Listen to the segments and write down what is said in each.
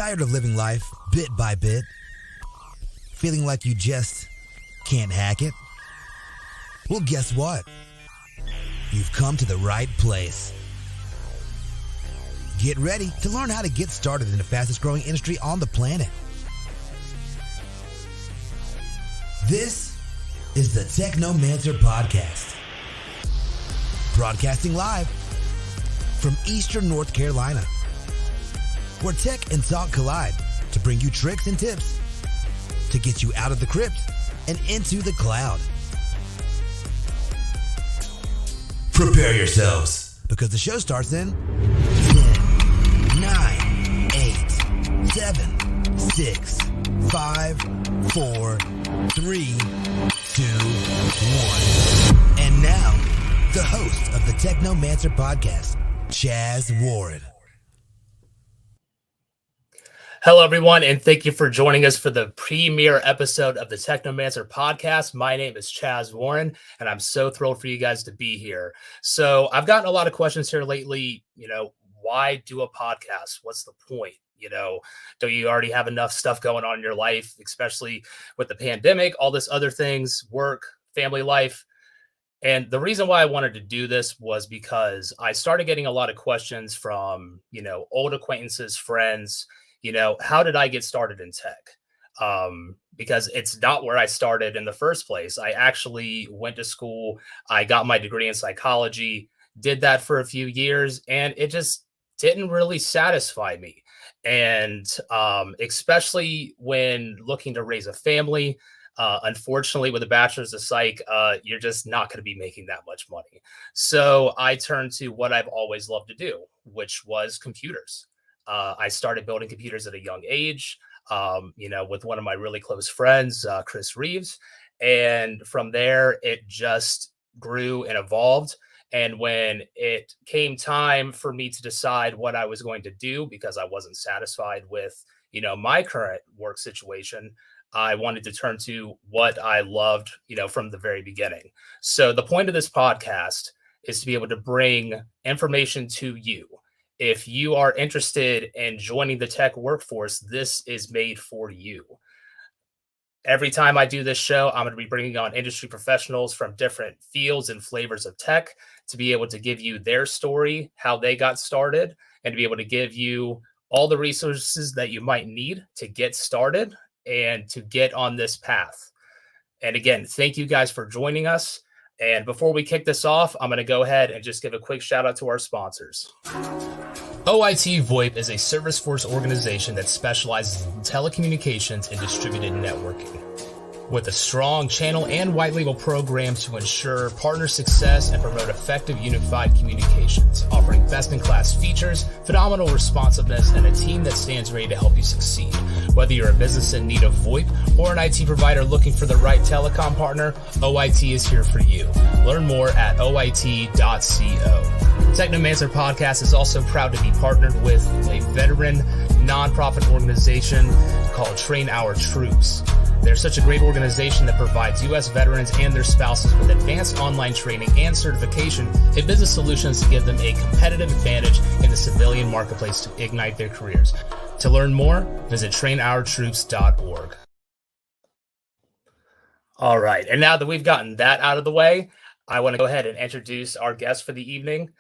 Tired of living life bit by bit? Feeling like you just can't hack it? Well, guess what? You've come to the right place. Get ready to learn how to get started in the fastest growing industry on the planet. This is the Technomancer podcast. Broadcasting live from Eastern North Carolina, where tech and talk collide to bring you tricks and tips to get you out of the crypt and into the cloud. Prepare yourselves, because the show starts in 10, 9, 8, 7, 6, 5, 4, 3, 2, 1. And now, the host of the Technomancer podcast, Chaz Warren. Hello, everyone, and thank you for joining us for the premiere episode of the Technomancer podcast. My name is Chaz Warren, and I'm so thrilled for you guys to be here. So I've gotten a lot of questions here lately. Why do a podcast? What's the point? Do you already have enough stuff going on in your life, especially with the pandemic, all this other things, work, family life? And the reason why I wanted to do this was because I started getting a lot of questions from, old acquaintances, friends. How did I get started in tech? Because it's not where I started in the first place. I actually went to school. I got my degree in psychology, did that for a few years, and it just didn't really satisfy me. And especially when looking to raise a family, unfortunately, with a bachelor's of psych, you're just not going to be making that much money. So I turned to what I've always loved to do, which was computers. I started building computers at a young age, with one of my really close friends, Chris Reeves. And from there, it just grew and evolved. And when it came time for me to decide what I was going to do, because I wasn't satisfied with, my current work situation, I wanted to turn to what I loved, from the very beginning. So the point of this podcast is to be able to bring information to you. If you are interested in joining the tech workforce, this is made for you. Every time I do this show, I'm going to be bringing on industry professionals from different fields and flavors of tech to be able to give you their story, how they got started, and to be able to give you all the resources that you might need to get started and to get on this path. And again, thank you guys for joining us. And before we kick this off, I'm going to go ahead and just give a quick shout out to our sponsors. OIT VoIP is a service force organization that specializes in telecommunications and distributed networking. With a strong channel and white label program to ensure partner success and promote effective unified communications, offering best-in-class features, phenomenal responsiveness, and a team that stands ready to help you succeed. Whether you're a business in need of VoIP or an IT provider looking for the right telecom partner, OIT is here for you. Learn more at oit.co. The Technomancer podcast is also proud to be partnered with a veteran nonprofit organization called Train Our Troops. They're such a great organization that provides U.S. veterans and their spouses with advanced online training and certification in business solutions to give them a competitive advantage in the civilian marketplace to ignite their careers. To learn more, visit trainourtroops.org. All right, and now that we've gotten that out of the way, I want to go ahead and introduce our guest for the evening.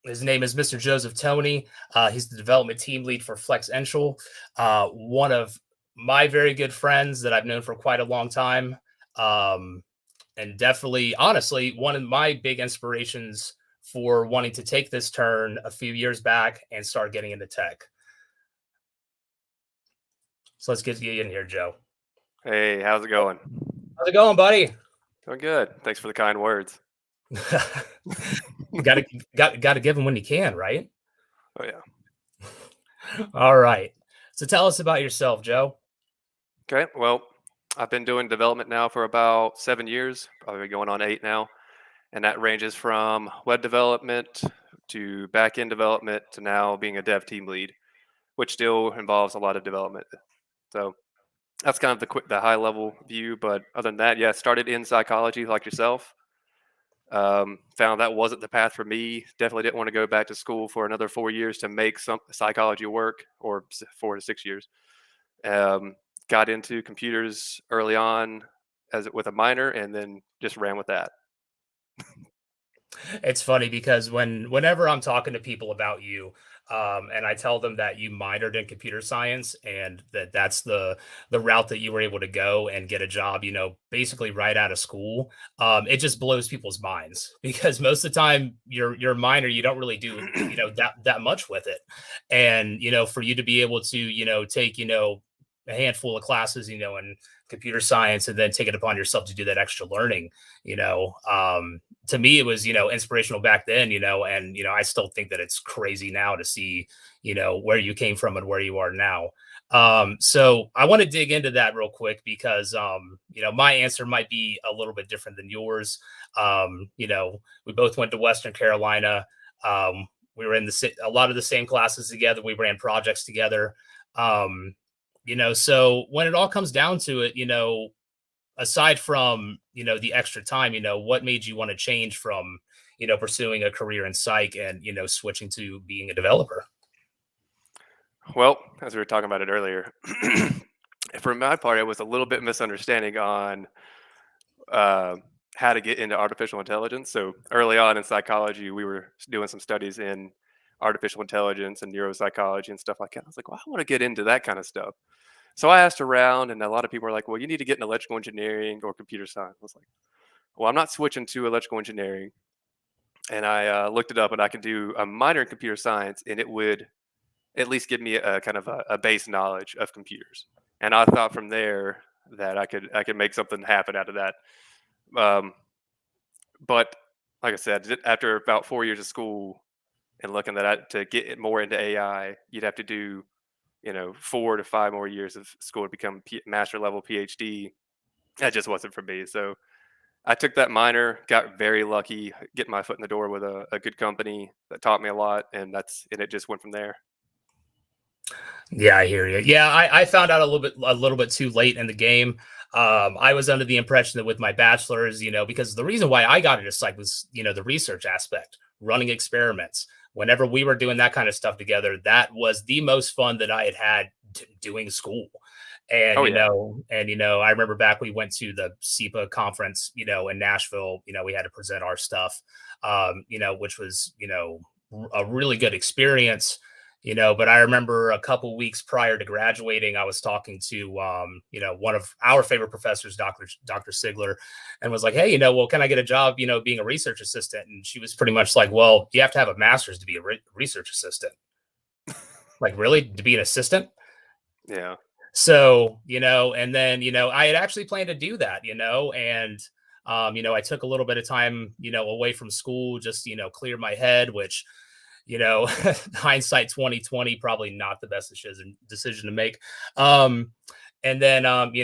His name is Mr. Joseph Toney. He's the development team lead for Flexential, one of my very good friends that I've known for quite a long time. And definitely, honestly, one of my big inspirations for wanting to take this turn a few years back and start getting into tech. So let's get you in here, Joe. Hey, how's it going? How's it going, buddy? Doing good. Thanks for the kind words. Gotta give them when you can, right? Oh, yeah. All right. So tell us about yourself, Joe. Okay, well, I've been doing development now for about 7 years, probably going on 8 now. And that ranges from web development to back-end development to now being a dev team lead, which still involves a lot of development. So that's kind of the high-level view. But other than that, yeah, started in psychology like yourself. Found that wasn't the path for me. Definitely didn't want to go back to school for another 4 years to make some psychology work, or 4 to 6 years. Um, got into computers early on with a minor, and then just ran with that. It's funny because whenever I'm talking to people about you, and I tell them that you minored in computer science and that's the route that you were able to go and get a job, basically right out of school, it just blows people's minds because most of the time your minor, you don't really do that much with it, and for you to be able to take a handful of classes in computer science and then take it upon yourself to do that extra learning, you know um to me it was inspirational back then, and I still think that it's crazy now to see where you came from and where you are now. So I want to dig into that real quick because my answer might be a little bit different than yours. We both went to Western Carolina. We were in a lot of the same classes together. We ran projects together. So when it all comes down to it, aside from the extra time, what made you want to change from pursuing a career in psych and switching to being a developer? Well, as we were talking about it earlier, for my part, it was a little bit misunderstanding on uh, how to get into artificial intelligence. So early on in psychology, we were doing some studies in artificial intelligence and neuropsychology and stuff like that. I was like, well, I want to get into that kind of stuff. So I asked around, and a lot of people were like, well, you need to get in electrical engineering or computer science. I was like, well, I'm not switching to electrical engineering. And I looked it up, and I could do a minor in computer science, and it would at least give me a kind of a base knowledge of computers. And I thought from there that I could make something happen out of that. Um, but like I said, after about 4 years of school and looking at that to get it more into AI, you'd have to do 4 to 5 more years of school to become master level PhD. That just wasn't for me. So I took that minor, got very lucky, getting my foot in the door with a good company that taught me a lot, and it just went from there. Yeah, I hear you. Yeah, I found out a little bit too late in the game. I was under the impression that with my bachelor's, because the reason why I got into psych was, the research aspect, running experiments. Whenever we were doing that kind of stuff together, that was the most fun that I had doing school. And Oh yeah. I remember back we went to the SEPA conference, in Nashville. We had to present our stuff, which was a really good experience. But I remember a couple weeks prior to graduating, I was talking to one of our favorite professors, Dr. Sigler, and was like, hey, well, can I get a job being a research assistant? And she was pretty much like, well, you have to have a master's to be a research assistant. Like, really, to be an assistant? Yeah. So, and then, I had actually planned to do that, and, I took a little bit of time, away from school, just, clear my head, which, hindsight 2020, probably not the best decision to make. Um, and then, found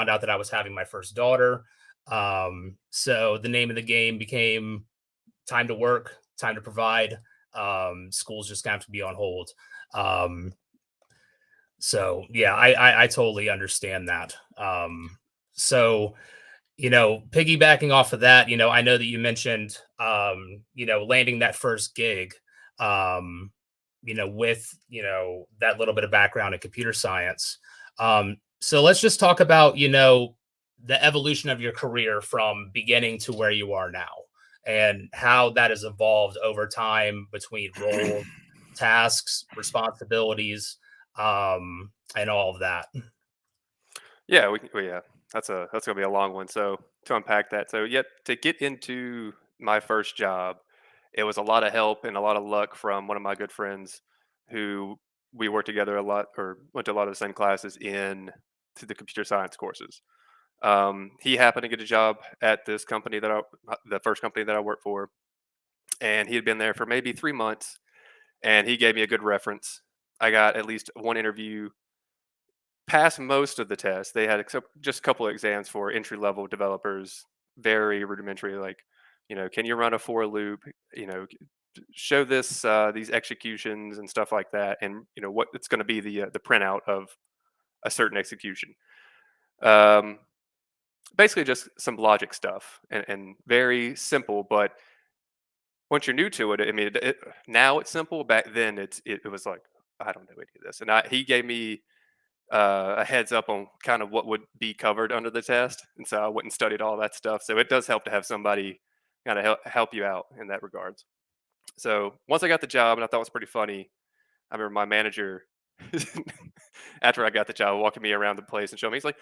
out that I was having my first daughter. So the name of the game became time to work, time to provide. Schools just have to be on hold. Um, so yeah, I totally understand that. So piggybacking off of that, I know that you mentioned landing that first gig, um, with that little bit of background in computer science. So let's just talk about the evolution of your career from beginning to where you are now, and how that has evolved over time between roles, tasks, responsibilities, and all of that. Yeah, yeah. That's gonna be a long one. So to unpack that, so yeah, to get into my first job, it was a lot of help and a lot of luck from one of my good friends, who we worked together a lot, or went to a lot of the same classes in to the computer science courses. He happened to get a job at this company the first company that I worked for, and he had been there for maybe 3 months, and he gave me a good reference. I got at least one interview, passed most of the tests. They had just a couple of exams for entry level developers, very rudimentary, like, can you run a for loop? You know, show these executions and stuff like that, and what it's going to be the printout of a certain execution. Um, basically just some logic stuff and very simple. But once you're new to it, I mean, now it's simple. Back then, it was like, I don't know any of this, and he gave me a heads up on kind of what would be covered under the test, and so I went and studied all that stuff. So it does help to have somebody kind of help you out in that regards. So once I got the job, and I thought it was pretty funny, I remember my manager after I got the job walking me around the place and showing me. He's like,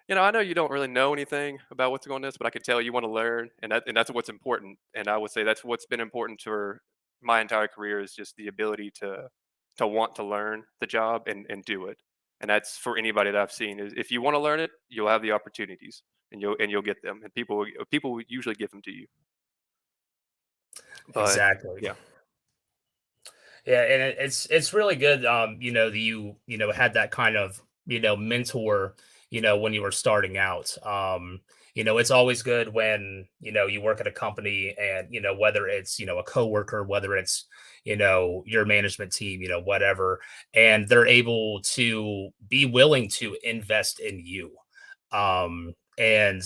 I know you don't really know anything about what's going on this, but I could tell you want to learn, and that's what's important. And I would say that's what's been important for my entire career is just the ability to want to learn the job and do it. And that's for anybody that I've seen is if you want to learn it, you'll have the opportunities and you'll get them, and people will usually give them to you. But Exactly. yeah. Yeah, and it's really good. That you had that kind of mentor. When you were starting out. It's always good when you work at a company and whether it's a coworker, whether it's your management team, whatever, and they're able to be willing to invest in you. And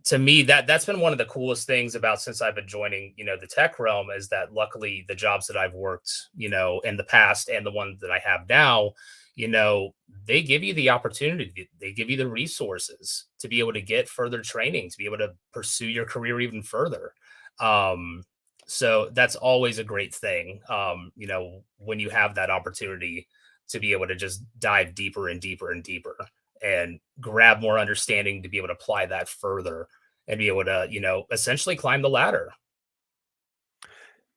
to me that's been one of the coolest things about since I've been joining the tech realm is that luckily the jobs that I've worked in the past and the one that I have now, you know they give you the opportunity, they give you the resources to be able to get further training, to be able to pursue your career even further. um so that's always a great thing, when you have that opportunity to be able to just dive deeper and deeper and deeper and grab more understanding to be able to apply that further and be able to, essentially climb the ladder.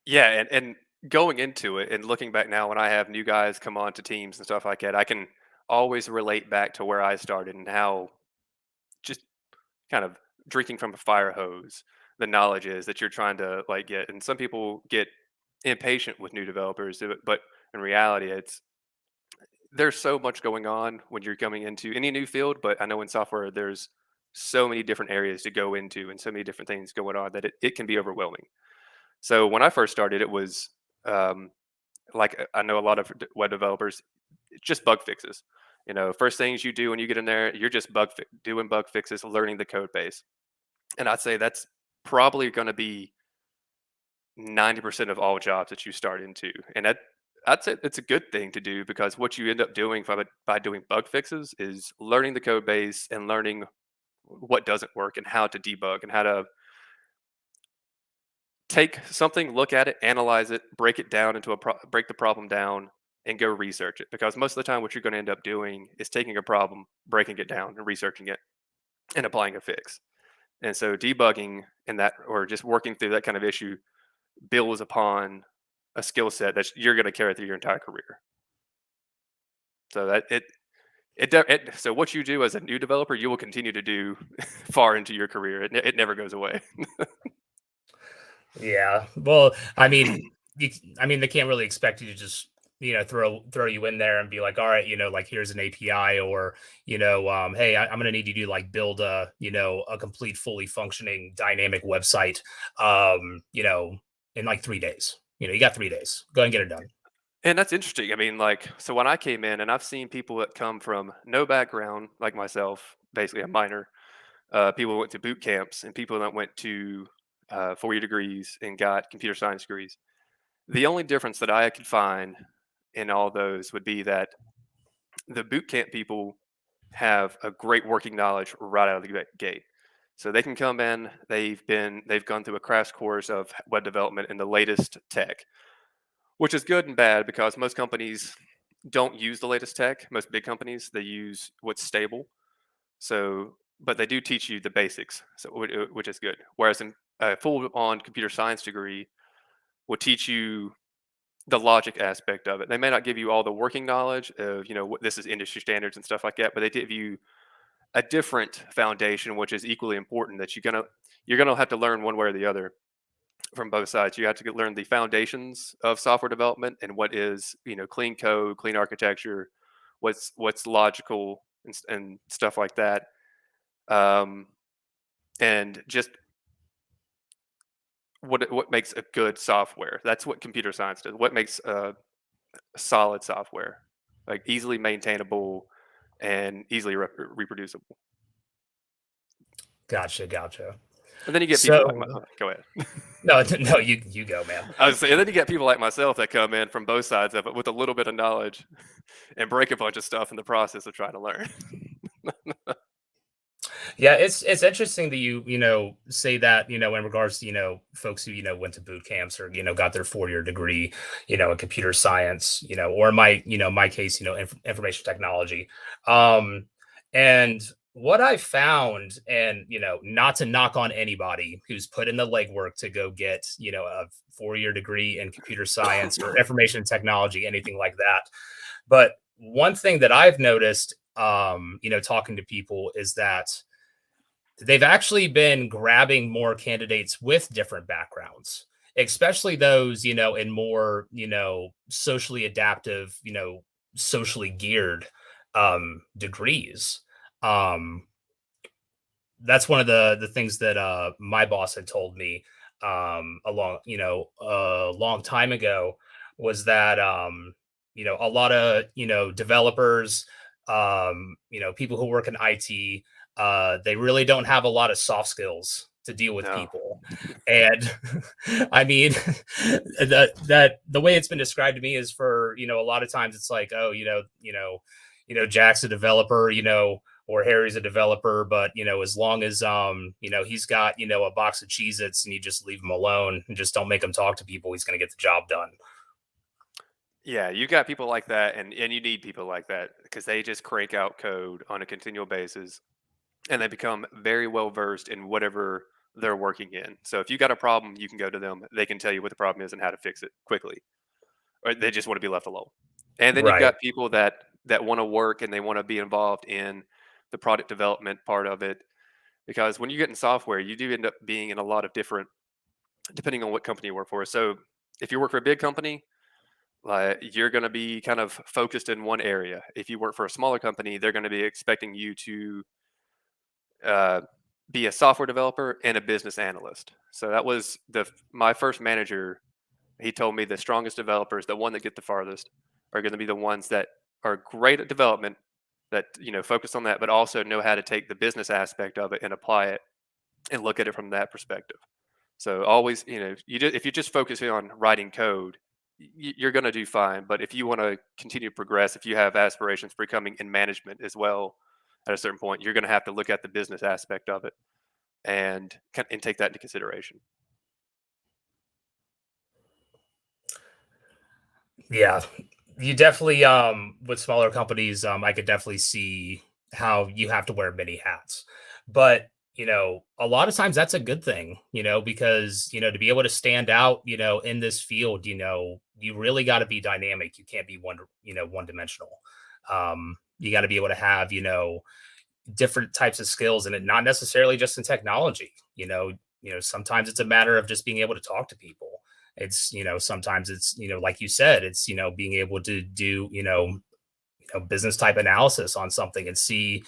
Yeah, and going into it and looking back now when I have new guys come on to teams and stuff like that, I can always relate back to where I started and how just kind of drinking from a fire hose the knowledge is that you're trying to like get. And some people get impatient with new developers, but in reality, there's so much going on when you're coming into any new field. But I know in software, there's so many different areas to go into and so many different things going on that it can be overwhelming. So when I first started, it was um, I know a lot of web developers, it's just bug fixes. First things you do when you get in there, you're just doing bug fixes, learning the code base. And I'd say that's probably going to be 90% of all jobs that you start into. And I'd say it's a good thing to do because what you end up doing by doing bug fixes is learning the code base and learning what doesn't work and how to debug and how to take something, look at it, analyze it, break it down break the problem down, and go research it. Because most of the time, what you're going to end up doing is taking a problem, breaking it down, and researching it, and applying a fix. And so, debugging and that, or just working through that kind of issue, builds upon a skill set that you're going to carry through your entire career. So that so what you do as a new developer, you will continue to do far into your career. It never goes away. Yeah. Well, I mean, they can't really expect you to just, throw you in there and be like, all right, like here's an API or, hey, I'm going to need you to like build a complete, fully functioning dynamic website, in like 3 days. You got 3 days. Go and get it done. And that's interesting. I mean, like, so when I came in, and I've seen people that come from no background, like myself, basically a minor, people who went to boot camps, and people that went to 4-year degrees and got computer science degrees. The only difference that I could find in all those would be that the boot camp people have a great working knowledge right out of the gate. So they can come in, they've gone through a crash course of web development in the latest tech, which is good and bad because most companies don't use the latest tech. Most big companies, they use what's stable. So, but they do teach you the basics, so which is good. Whereas a full-on computer science degree will teach you the logic aspect of it. They may not give you all the working knowledge of what this is industry standards and stuff like that, but they give you a different foundation, which is equally important. That you're gonna have to learn one way or the other from both sides. You have to learn the foundations of software development and what is clean code, clean architecture, what's logical and stuff like that, um, and just what makes a good software. That's what computer science does. What makes a solid software, like easily maintainable and easily reproducible. Gotcha. And then you get people like So go ahead. no, no, you go, man. I was saying, and then you get people like myself that come in from both sides of it with a little bit of knowledge and break a bunch of stuff in the process of trying to learn. Yeah, it's interesting that say that in regards to folks who went to boot camps or got their 4-year degree in computer science or my case information technology, and what I found, and not to knock on anybody who's put in the legwork to go get a 4-year degree in computer science or information technology, anything like that, but one thing that I've noticed talking to people is that they've actually been grabbing more candidates with different backgrounds, especially those, in more, socially adaptive, socially geared degrees. Um, that's one of the things that my boss had told me a long time ago, was that a lot of developers, people who work in IT, they really don't have a lot of soft skills to deal with No. people. And I mean, that the way it's been described to me is, for a lot of times it's like, oh, Jack's a developer, or Harry's a developer, but as long as he's got a box of Cheez-Its and you just leave him alone and just don't make him talk to people, he's going to get the job done. Yeah, you got people like that, and you need people like that because they just crank out code on a continual basis, and they become very well versed in whatever they're working in. So if you got a problem, you can go to them. They can tell you what the problem is and how to fix it quickly, or they just want to be left alone. And then you've Right. got people that want to work and they want to be involved in the product development part of it, because when you get in software, you do end up being in a lot of different, depending on what company you work for. So if you work for a big company, like, you're going to be kind of focused in one area. If you work for a smaller company, they're going to be expecting you to uh, be a software developer and a business analyst. So that was my first manager. He told me the strongest developers, the one that get the farthest, are going to be the ones that are great at development, that focus on that, but also know how to take the business aspect of it and apply it and look at it from that perspective. So always, if you're just focusing on writing code, you're going to do fine. But if you want to continue to progress, if you have aspirations for becoming in management as well, at a certain point, you're going to have to look at the business aspect of it and take that into consideration. Yeah, you definitely with smaller companies, I could definitely see how you have to wear many hats. But, a lot of times that's a good thing, because, to be able to stand out, in this field, you really got to be dynamic. You can't be one dimensional. You got to be able to have, different types of skills, and it not necessarily just in technology. Sometimes it's a matter of just being able to talk to people. It's sometimes it's like you said, it's being able to do business type analysis on something and see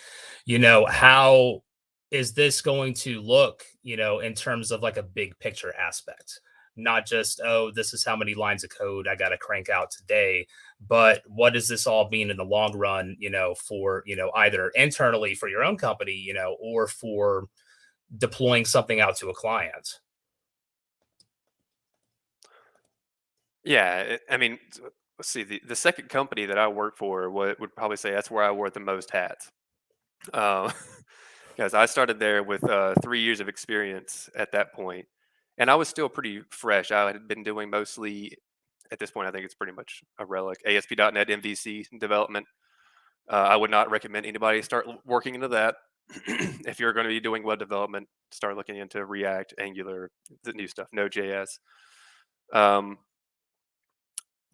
how is this going to look in terms of like a big picture aspect, not just, oh, this is how many lines of code I got to crank out today, but what does this all mean in the long run, for either internally for your own company, or for deploying something out to a client. Yeah, I mean, let's see. The second company that I worked for would probably say that's where I wore the most hats. Um, because I started there with 3 years of experience at that point, and I was still pretty fresh. I had been doing mostly, at this point, I think it's pretty much a relic, ASP.NET MVC development. I would not recommend anybody start working into that. If you're going to be doing web development, start looking into React, Angular, the new stuff, Node.js. Um,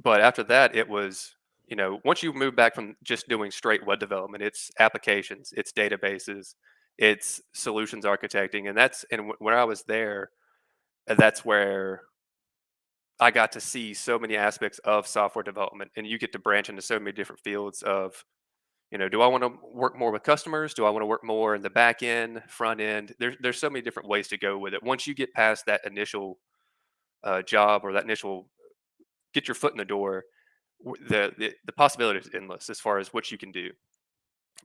but after that, it was, once you move back from just doing straight web development, it's applications, it's databases, it's solutions architecting. And when I was there, that's where I got to see so many aspects of software development, and you get to branch into so many different fields of, do I want to work more with customers? Do I want to work more in the back end, front end? There's so many different ways to go with it. Once you get past that initial job, or that initial get your foot in the door, the possibility is endless as far as what you can do.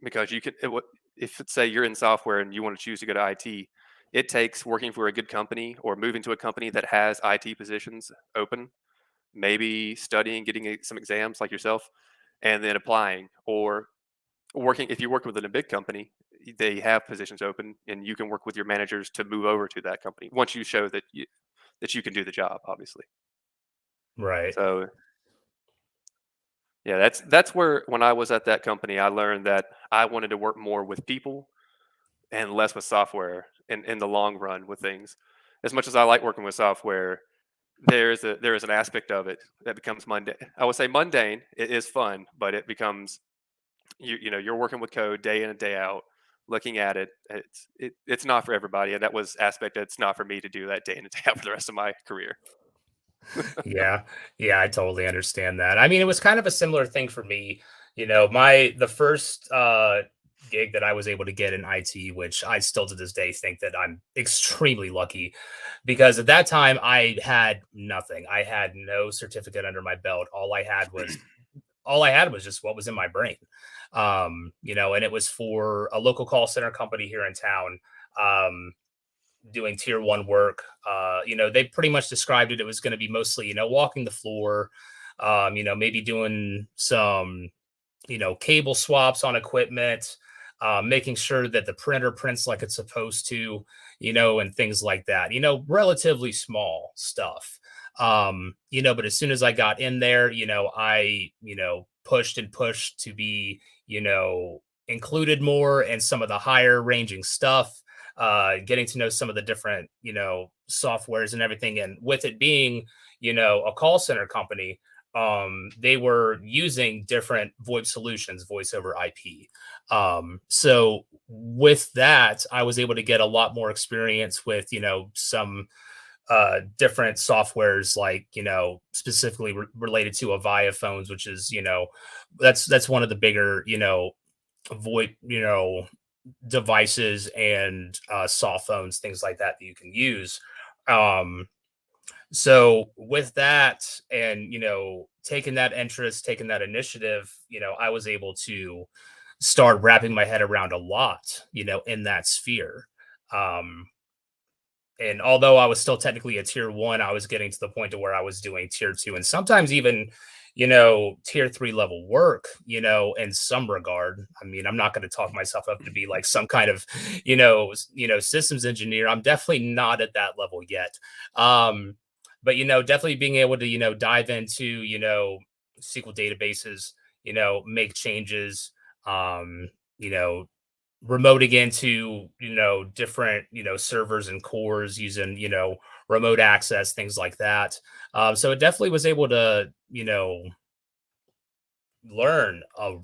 because if say you're in software and you want to choose to go to IT, it takes working for a good company or moving to a company that has IT positions open, maybe studying, getting some exams like yourself, and then applying, or working. If you work within a big company, they have positions open, and you can work with your managers to move over to that company once you show that you can do the job, obviously. Right. So yeah, that's where when I was at that company, I learned that I wanted to work more with people and less with software in the long run with things. As much as I like working with software, there is an aspect of it that becomes mundane. I would say mundane. It is fun, but it becomes you're working with code day in and day out, looking at it. It's not for everybody, and that was aspect. It's not for me to do that day in and day out for the rest of my career. Yeah. Yeah, I totally understand that. I mean, it was kind of a similar thing for me. The first gig that I was able to get in IT, which I still to this day think that I'm extremely lucky because at that time I had nothing. I had no certificate under my belt. All I had was just what was in my brain. And it was for a local call center company here in town. Um, Doing tier one work. They pretty much described it. It was going to be mostly, walking the floor, maybe doing some, cable swaps on equipment, making sure that the printer prints like it's supposed to, and things like that, relatively small stuff. But as soon as I got in there, I, pushed and pushed to be, included more in some of the higher ranging stuff, getting to know some of the different, softwares and everything. And with it being, a call center company, they were using different VoIP solutions, voice over IP. So with that, I was able to get a lot more experience with, some different softwares like, specifically related to Avaya phones, which is, that's one of the bigger, VoIP, devices and soft phones, things like that that you can use. Um, so with that and, taking that interest, taking that initiative, I was able to start wrapping my head around a lot, in that sphere. Um, and although I was still technically a tier one, I was getting to the point to where I was doing tier two and sometimes even, tier three level work, in some regard. I mean, I'm not going to talk myself up to be like some kind of, systems engineer. I'm definitely not at that level yet. But definitely being able to, dive into, SQL databases, make changes, um, you know, remoting into different servers and cores using remote access, things like that. So it definitely was able to learn a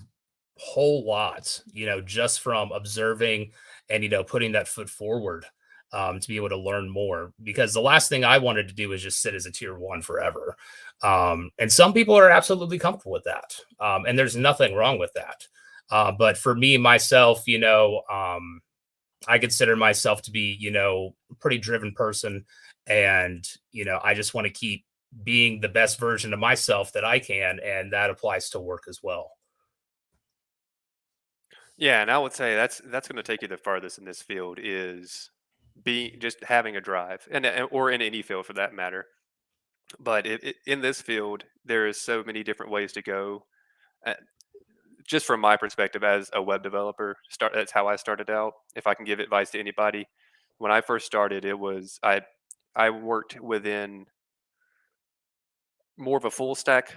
whole lot, just from observing and putting that foot forward, to be able to learn more, because the last thing I wanted to do is just sit as a tier one forever. And some people are absolutely comfortable with that, and there's nothing wrong with that. But for me myself, I consider myself to be, a pretty driven person. And, I just want to keep being the best version of myself that I can. And that applies to work as well. Yeah, and I would say that's going to take you the farthest in this field is be just having a drive, or in any field for that matter. But in this field, there is so many different ways to go. Uh, just from my perspective as a web developer, that's how I started out. If I can give advice to anybody, when I first started, I worked within more of a full stack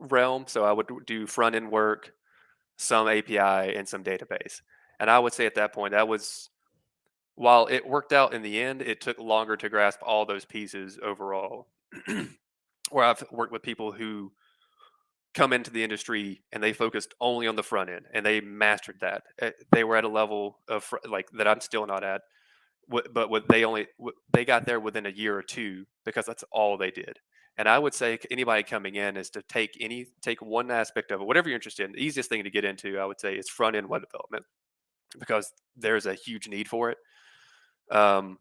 realm, so I would do front end work, some API, and some database. And I would say at that point, that was while it worked out in the end, it took longer to grasp all those pieces overall. Where I've worked with people who come into the industry and they focused only on the front end and they mastered that. They were at a level of like that I'm still not at, but they got there within a year or two because that's all they did. And I would say anybody coming in is to take one aspect of it, whatever you're interested in. The easiest thing to get into, I would say, is front end web development because there's a huge need for it. Um,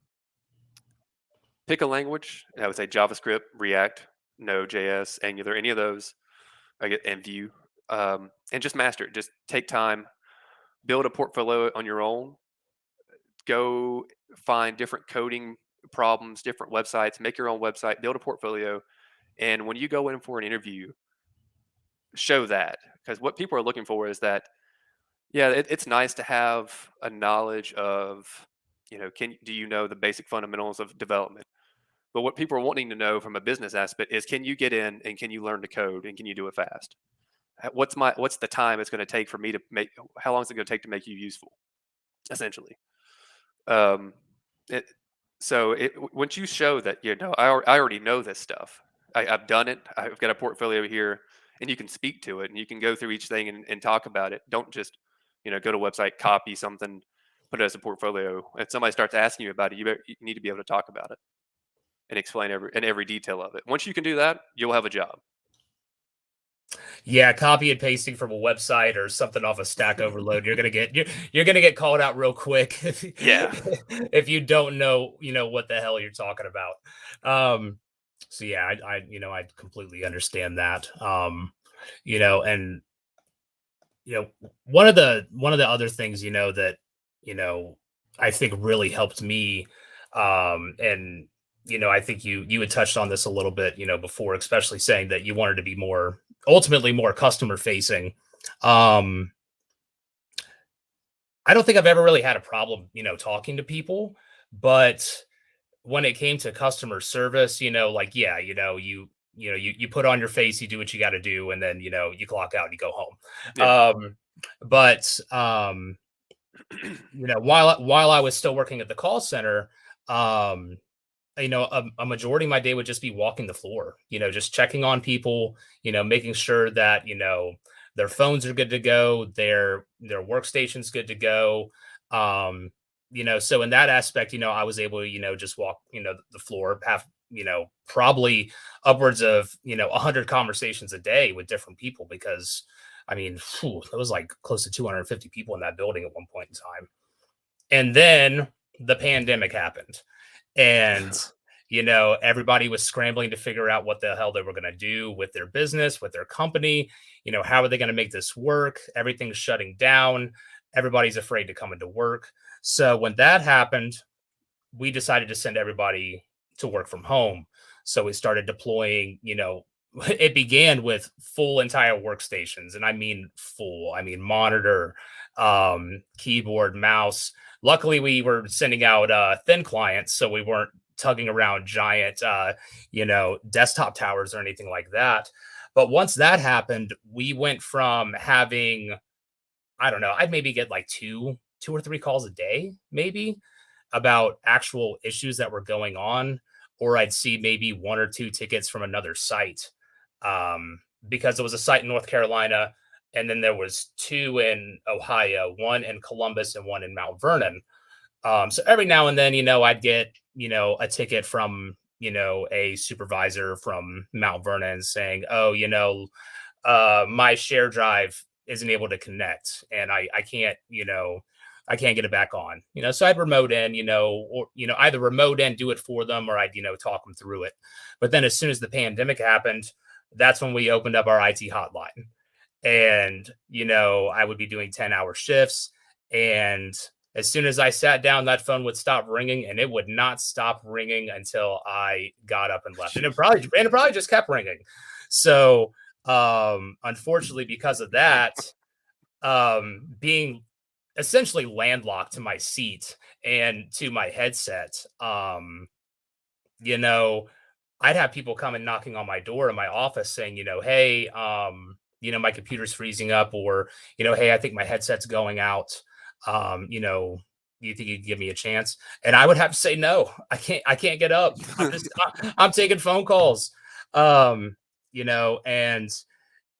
Pick a language. I would say JavaScript, React, Node.js, Angular, any of those. I get and Vue, and just master it. Just take time. build a portfolio on your own. Go find different coding problems, different websites, make your own website, build a portfolio. And when you go in for an interview, show that, because what people are looking for is that, yeah, it's nice to have a knowledge of, do you know the basic fundamentals of development? But what people are wanting to know from a business aspect is, can you get in and can you learn to code and can you do it fast? What's the time it's going to take for me to make? How long is it going to take to make you useful? Essentially, um, it, once you show that I already know this stuff. I've done it. I've got a portfolio here, and you can speak to it, and you can go through each thing and talk about it. Don't just go to a website, copy something, put it as a portfolio. If somebody starts asking you about it, you need to be able to talk about it and explain every detail of it. Once you can do that, you'll have a job. Yeah, copy and pasting from a website or something off a Stack Overload, you're gonna get called out real quick Yeah. if you don't know what the hell you're talking about. So yeah, I completely understand that. And one of the other things that I think really helped me, and I think you had touched on this a little bit before, especially saying that you wanted to be ultimately more customer facing. um I don't think I've ever really had a problem talking to people, but when it came to customer service, like, yeah, you put on your face, you do what you got to do, and then you clock out and you go home. Yeah. But while I was still working at the call center, um a majority of my day would just be walking the floor, just checking on people, making sure that their phones are good to go, their workstation's good to go. um so in that aspect, I was able to just walk the floor, have probably upwards of 100 conversations a day with different people, because I mean, it was like close to 250 people in that building at one point in time. And then the pandemic happened, and everybody was scrambling to figure out what the hell they were going to do with their business, with their company. How are they going to make this work? Everything's shutting down. Everybody's afraid to come into work. So when that happened, we decided to send everybody to work from home. So we started deploying, it began with full entire workstations. And I mean full, I mean monitor, keyboard, mouse. Luckily, we were sending out thin clients, so we weren't tugging around giant, desktop towers or anything like that. But once that happened, we went from having, I don't know, I'd maybe get like two or three calls a day, maybe, about actual issues that were going on, or I'd see maybe one or two tickets from another site, because it was a site in North Carolina, and then there was two in Ohio, one in Columbus and one in Mount Vernon. So every now and then, I'd get a ticket from a supervisor from Mount Vernon saying, "Oh, my share drive isn't able to connect, and I can't, I can't get it back on." So I'd remote in, or either remote in, do it for them, or I'd talk them through it. But then as soon as the pandemic happened, that's when we opened up our IT hotline, and I would be doing 10-hour shifts, and as soon as I sat down, that phone would stop ringing, and it would not stop ringing until I got up and left. And it probably just kept ringing. So unfortunately, because of that, being essentially landlocked to my seat and to my headset, you know, I'd have people come and knocking on my door in my office saying, "Hey, my computer's freezing up," or, "Hey, I think my headset's going out. Do you think you could give me a chance?" And I would have to say, "No, I can't get up. I'm taking phone calls." And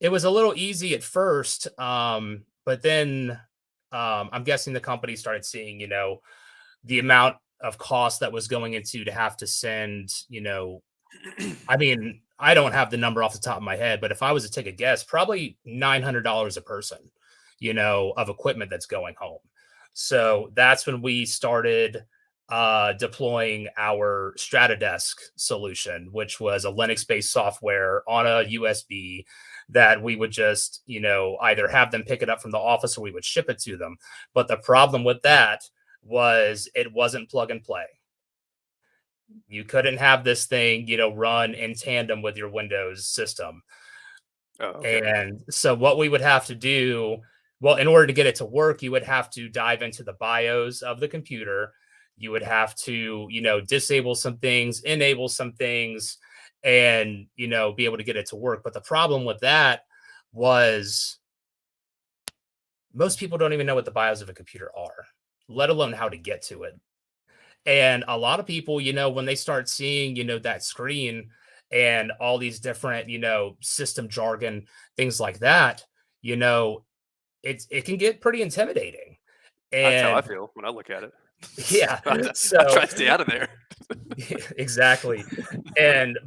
it was a little easy at first. But then I'm guessing the company started seeing, the amount of cost that was going into to have to send, I mean, I don't have the number off the top of my head, but if I was to take a guess, probably $900 a person, of equipment that's going home. So that's when we started deploying our Stratadesk solution, which was a Linux-based software on a USB that we would just, either have them pick it up from the office or we would ship it to them. But the problem with that was it wasn't plug and play. You couldn't have this thing, run in tandem with your Windows system. Oh, okay. And so what we would have to do, well, in order to get it to work, you would have to dive into the BIOS of the computer. You would have to, disable some things, enable some things, and, be able to get it to work. But the problem with that was most people don't even know what the BIOS of a computer are, let alone how to get to it. And a lot of people, when they start seeing, that screen and all these different, system jargon, things like that, it can get pretty intimidating. That's how I And feel when I look at it. yeah, I try to stay out of there. exactly.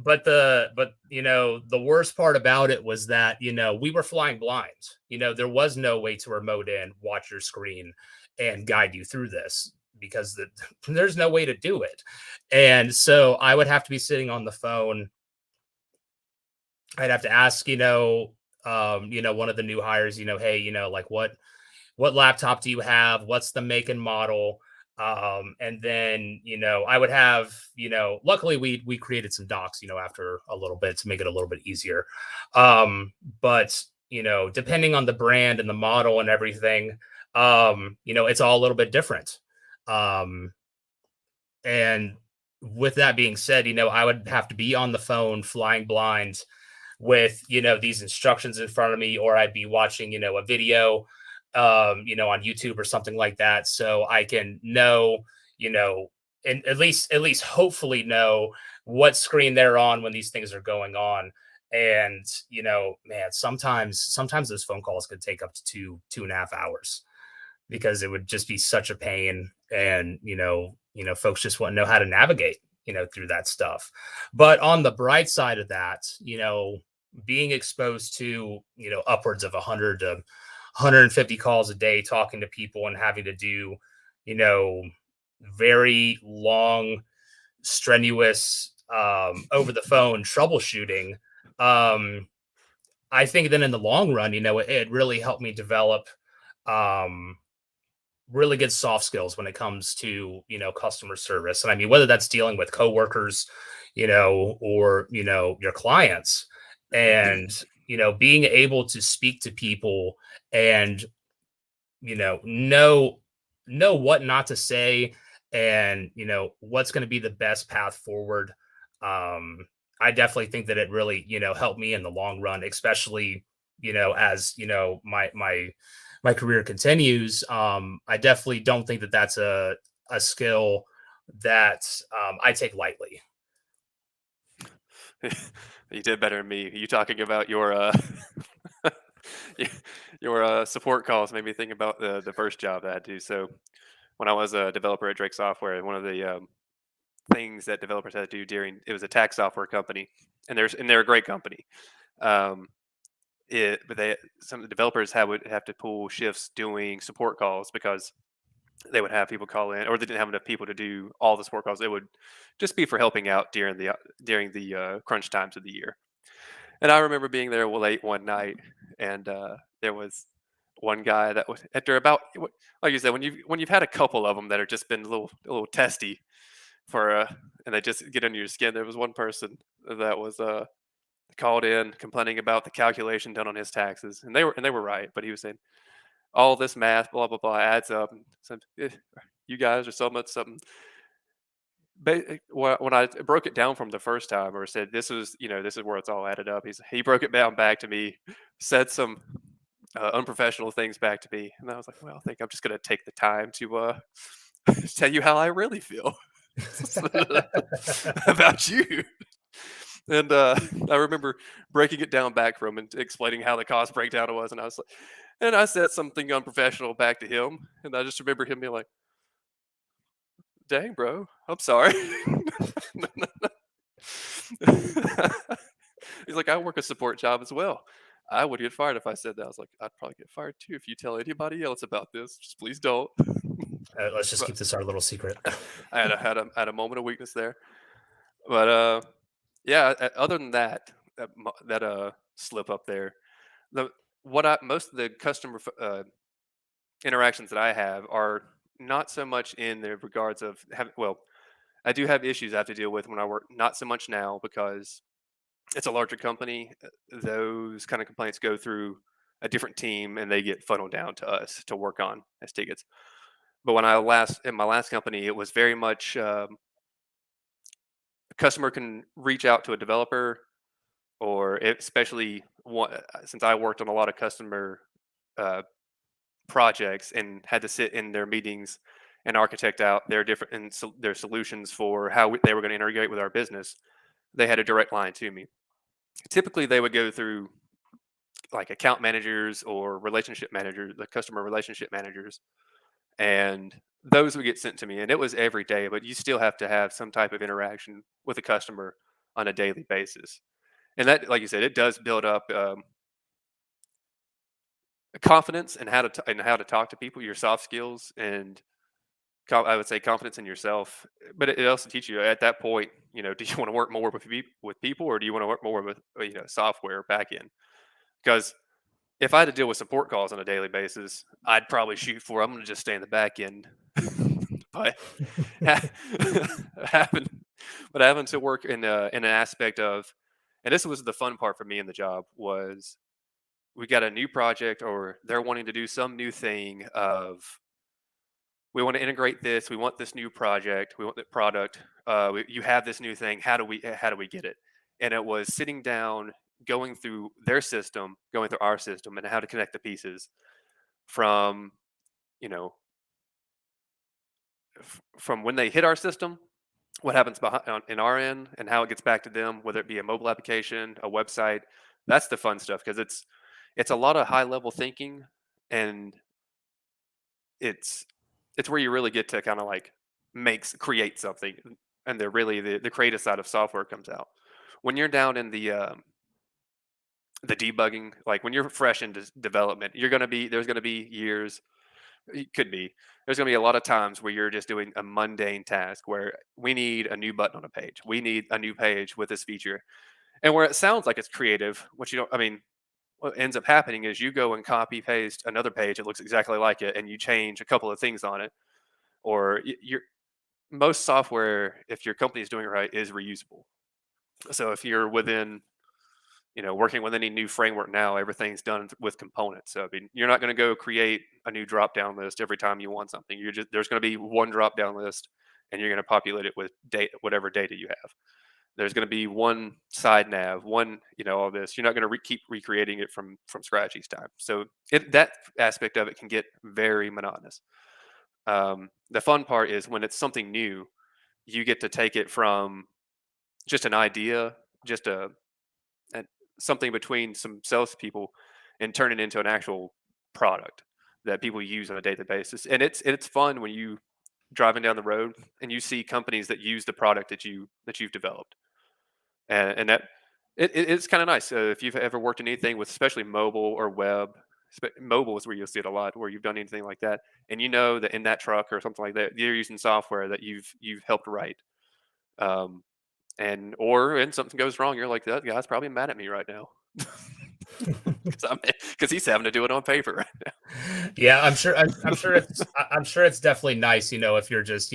But the worst part about it was that, we were flying blind. There was no way to remote in, watch your screen, and guide you through this because there's no way to do it. And so I would have to be sitting on the phone. I'd have to ask, one of the new hires, hey, like what laptop do you have? What's the make and model? And then, I would have, luckily we created some docs, after a little bit to make it a little bit easier. But, depending on the brand and the model and everything, it's all a little bit different. And with that being said, I would have to be on the phone flying blind with, these instructions in front of me, or I'd be watching, a video, on YouTube or something like that. So I can know, and at least hopefully know what screen they're on when these things are going on. And, man, sometimes those phone calls could take up to 2.5 hours because it would just be such a pain. And, folks just wouldn't know how to navigate, through that stuff. But on the bright side of that, being exposed to, upwards of 100 to 150 calls a day, talking to people and having to do, very long, strenuous, over the phone troubleshooting. I think then in the long run, it really helped me develop, really good soft skills when it comes to, customer service. And I mean, whether that's dealing with coworkers, or, your clients, and, being able to speak to people and, know what not to say, and, what's going to be the best path forward. I definitely think that it really, helped me in the long run, especially, as, my career continues. I definitely don't think that that's a skill that, I take lightly. You did better than me. You talking about your your support calls made me think about the first job that I do. So when I was a developer at Drake Software, one of the things that developers had to do during it was a tax software company, and they're a great company. Um, but some of the developers would have to pull shifts doing support calls because they would have people call in, or they didn't have enough people to do all the support calls. It would just be for helping out during the crunch times of the year. And I remember being there late one night, and there was one guy that was after about like you said when you've had a couple of them that have just been a little testy for and they just get under your skin. There was one person that was called in complaining about the calculation done on his taxes, and they were right, but he was saying all this math, blah blah blah, adds up, and said, you guys are so much something. When I broke it down from the first time, or said this is where it's all added up, he broke it down back to me, said some unprofessional things back to me, and I was like, well, I think I'm just gonna take the time to tell you how I really feel about you. And I remember breaking it down back from him and explaining how the cost breakdown was, and I said something unprofessional back to him, and I just remember him being like, "Dang, bro, I'm sorry." He's like, "I work a support job as well. I would get fired if I said that." I was like, "I'd probably get fired too if you tell anybody else about this. Just please don't." Let's just But keep this our little secret. I had a moment of weakness there. But yeah. Other than that slip up there, Most of the customer interactions that I have are not so much in the regards of I do have issues I have to deal with when I work. Not so much now because it's a larger company. Those kind of complaints go through a different team and they get funneled down to us to work on as tickets. But in my last company, it was very much a customer can reach out to a developer, especially since I worked on a lot of customer uh, projects and had to sit in their meetings and architect out their different their solutions for how they were going to integrate with our business. They had a direct line to me. Typically, they would go through like account managers or relationship managers, the customer relationship managers, and those would get sent to me. And it was every day, but you still have to have some type of interaction with a customer on a daily basis. And that, like you said, it does build up confidence and how to talk to people, your soft skills, and I would say confidence in yourself. But it also teaches you at that point, do you want to work more with people, or do you want to work more with software backend? Because if I had to deal with support calls on a daily basis, I'd probably shoot for I'm going to just stay in the back end. But having having to work in an aspect of, and this was the fun part for me in the job, was we got a new project or they're wanting to do some new thing of, we want to integrate this, we want this new project, we want the product, you have this new thing, how do we get it? And it was sitting down, going through their system, going through our system, and how to connect the pieces from you know from when they hit our system, what happens in our end, and how it gets back to them, whether it be a mobile application, a website. That's the fun stuff, because it's a lot of high level thinking, and it's it's where you really get to kind of like create something, and the creative side of software comes out when you're down in the debugging. Like when you're fresh into development, there's gonna be years, it could be, there's gonna be a lot of times where you're just doing a mundane task where we need a new button on a page, we need a new page with this feature, and where it sounds like it's creative, what you don't, I mean, what ends up happening is you go and copy paste another page that looks exactly like it, and you change a couple of things on it, or you're most software, if your company is doing it right, is reusable. So if you're working with any new framework now, everything's done with components. So I mean, you're not going to go create a new drop down list every time you want something. There's going to be one drop down list, and you're going to populate it with data, whatever data you have. There's going to be one side nav, all this. You're not going to keep recreating it from scratch each time. So that aspect of it can get very monotonous. The fun part is when it's something new, you get to take it from just an idea, just a something between some salespeople, and turn it into an actual product that people use on a daily basis. And it's fun when you driving down the road and you see companies that use the product that you've developed, and that it's kind of nice. If you've ever worked in anything with especially mobile or web, mobile is where you'll see it a lot, where you've done anything like that, and you know that in that truck or something like that, you're using software that you've helped write. Um, and something goes wrong, you're like, that guy's probably mad at me right now because he's having to do it on paper right now. Yeah, I'm sure it's definitely nice, if you're just,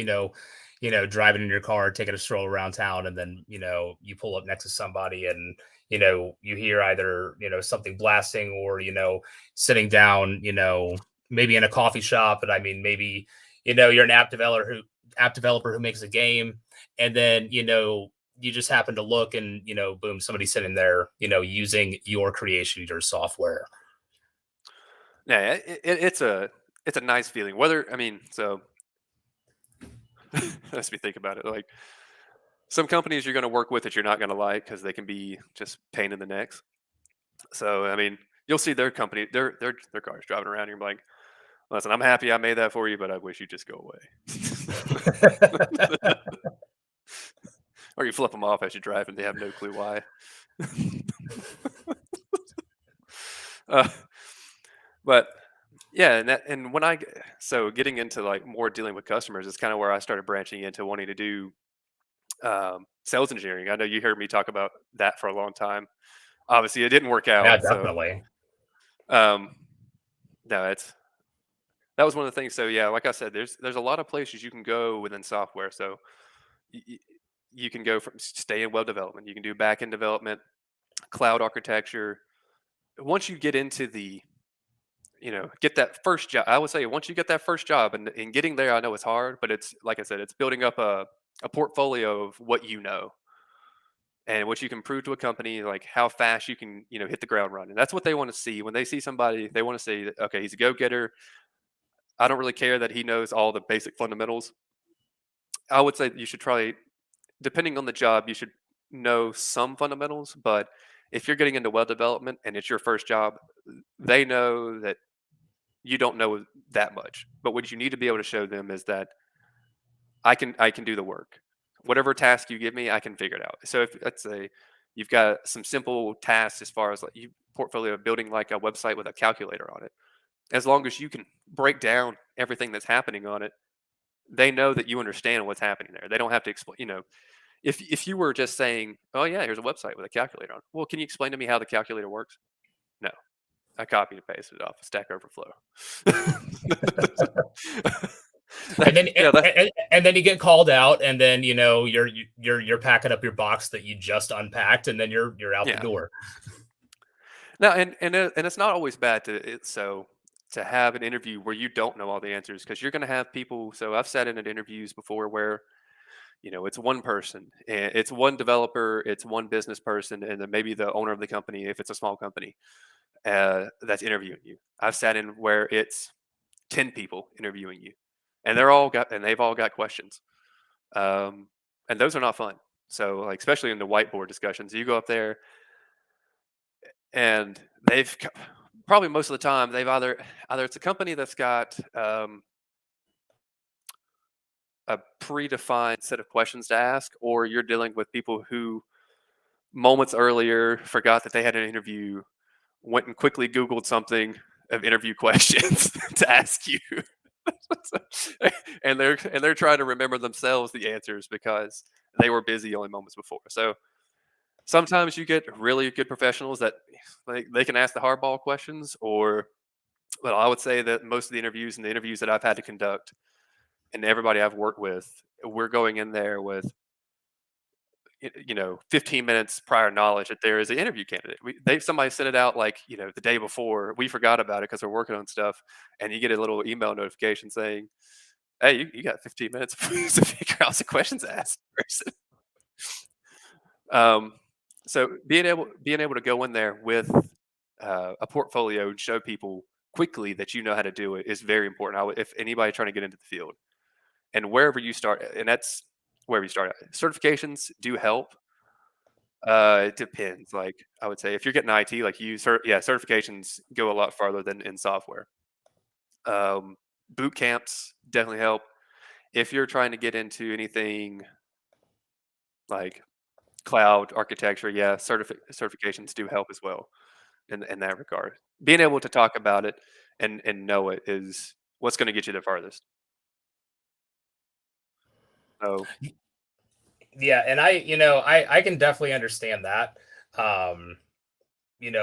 driving in your car, taking a stroll around town, and then, you pull up next to somebody and, you hear either, something blasting or, sitting down, maybe in a coffee shop. But I mean, maybe, you're an app developer who makes a game, and then, you just happen to look and, boom, somebody's sitting there, using your creation, your software. Yeah, it's a nice feeling. Whether I mean, so let's me think about it. Like some companies you're going to work with that you're not going to like because they can be just pain in the necks. So I mean, you'll see their company, their cars driving around. You're like, listen, I'm happy I made that for you, but I wish you'd just go away. Or you flip them off as you drive, and they have no clue why. uh, but yeah, and so getting into like more dealing with customers is kind of where I started branching into wanting to do sales engineering. I know you heard me talk about that for a long time. Obviously, it didn't work Yeah, out. So definitely. No, that was one of the things. So yeah, like I said, there's a lot of places you can go within software. So you, you can go from stay in web development. You can do back end development, cloud architecture. Once you get into the get that first job. I would say once you get that first job, and getting there, I know it's hard, but it's like I said, it's building up a portfolio of what you know and what you can prove to a company, like how fast you can hit the ground running. That's what they want to see when they see somebody. They want to say that, okay, he's a go getter. I don't really care that he knows all the basic fundamentals. I would say you should try, depending on the job, you should know some fundamentals. But if you're getting into web development and it's your first job, they know that you don't know that much. But what you need to be able to show them is that I can do the work. Whatever task you give me, I can figure it out. So if let's say you've got some simple tasks as far as like you portfolio building like a website with a calculator on it, as long as you can break down everything that's happening on it, they know that you understand what's happening there. They don't have to explain. If you were just saying, "Oh yeah, here's a website with a calculator on it," well, can you explain to me how the calculator works? No, I copied and pasted it off of Stack Overflow. And then yeah, and then you get called out, and then you're packing up your box that you just unpacked, and then you're out the yeah. door. No, and it's not always bad to have an interview where you don't know all the answers because you're going to have people. So I've sat in at interviews before where it's one person, and it's one developer, it's one business person, and then maybe the owner of the company if it's a small company that's interviewing you. I've sat in where it's 10 people interviewing you, and they've all got questions, and those are not fun. So like especially in the whiteboard discussions, you go up there and probably most of the time they've either it's a company that's got a predefined set of questions to ask, or you're dealing with people who moments earlier forgot that they had an interview, went and quickly Googled something of interview questions to ask you. and they're trying to remember themselves the answers because they were busy only moments before. So sometimes you get really good professionals that they can ask the hardball questions, or well, I would say that most of the interviews and the interviews that I've had to conduct and everybody I've worked with, we're going in there with 15 minutes prior knowledge that there is an interview candidate. Somebody sent it out like the day before. We forgot about it because we're working on stuff, and you get a little email notification saying, "Hey, you got 15 minutes to figure out some questions to ask the person." So being able to go in there with a portfolio and show people quickly that you know how to do it is very important. If anybody trying to get into the field, and wherever you start, and that's wherever you start at. Certifications do help. It depends. Like I would say, if you're getting IT, like certifications go a lot farther than in software. Boot camps definitely help. If you're trying to get into anything like cloud architecture, yeah, certifications do help as well in that regard. Being able to talk about it and know it is what's going to get you the farthest. So Yeah, and I can definitely understand that.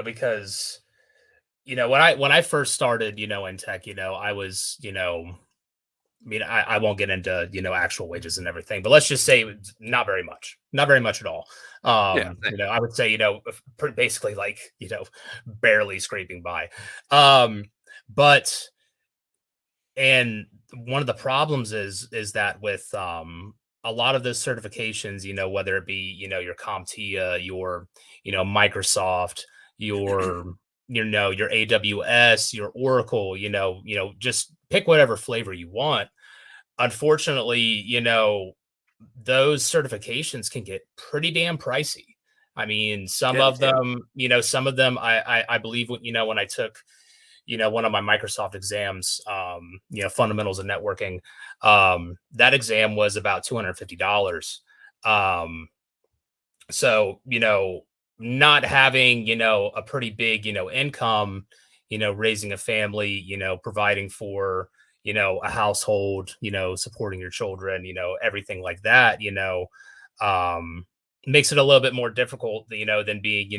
Because when I first started, in tech, I was, I mean, I won't get into, actual wages and everything, but let's just say not very much at all. yeah, I would say, basically like, barely scraping by. Um, but, and one of the problems is that with, a lot of those certifications, whether it be, your CompTIA, your, Microsoft, your, your AWS, your Oracle, just pick whatever flavor you want. Unfortunately, those certifications can get pretty damn pricey. I mean, some yeah, they of can. them, I believe when I took, one of my Microsoft exams, fundamentals of networking, that exam was about $250. Um, so, not having, a pretty big, income, raising a family, providing for, a household, supporting your children, everything like that, um, makes it a little bit more difficult, than being,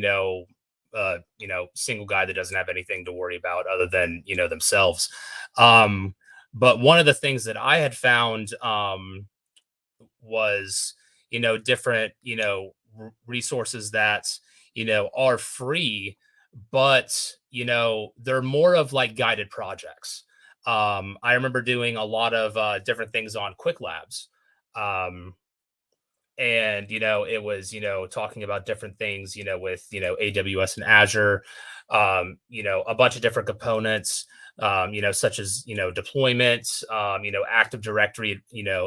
single guy that doesn't have anything to worry about other than, themselves. But one of the things that I had found was, different, resources that, are free, but, they're more of like guided projects. I remember doing a lot of different things on Quick Labs. Um, and it was talking about different things with AWS and Azure, a bunch of different components, such as deployment, Active Directory,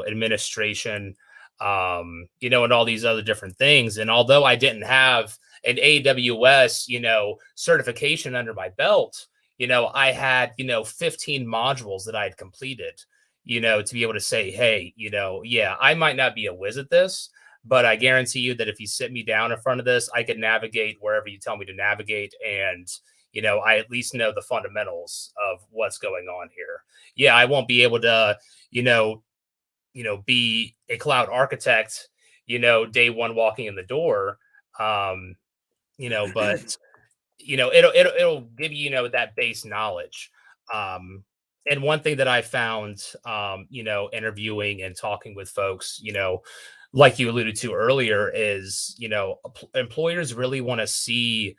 administration, and all these other different things. And although I didn't have an AWS certification under my belt, I had 15 modules that I had completed, to be able to say, hey, yeah, I might not be a whiz at this, but I guarantee you that if you sit me down in front of this, I can navigate wherever you tell me to navigate. And, I at least know the fundamentals of what's going on here. Yeah, I won't be able to, be a cloud architect, day one walking in the door. But it'll give you, that base knowledge. And one thing that I found, interviewing and talking with folks, like you alluded to earlier, is employers really want to see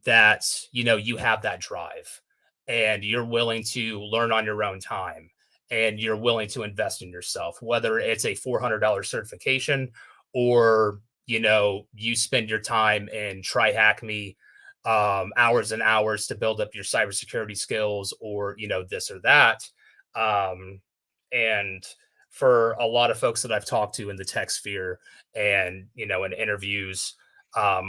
that you have that drive, and you're willing to learn on your own time, and you're willing to invest in yourself, whether it's a $400 certification, or you spend your time in try hack me, hours and hours to build up your cybersecurity skills, or this or that. And for a lot of folks that I've talked to in the tech sphere, and in interviews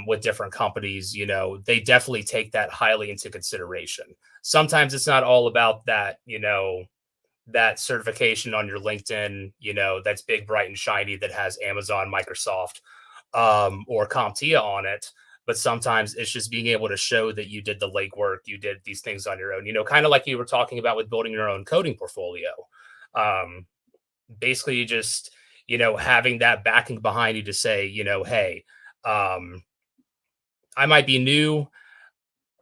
with different companies, they definitely take that highly into consideration. Sometimes it's not all about that, that certification on your LinkedIn, that's big, bright, and shiny, that has Amazon, Microsoft, or CompTIA on it. But sometimes it's just being able to show that you did the legwork, you did these things on your own, kind of like you were talking about with building your own coding portfolio. Basically, just, having that backing behind you to say, hey, I might be new,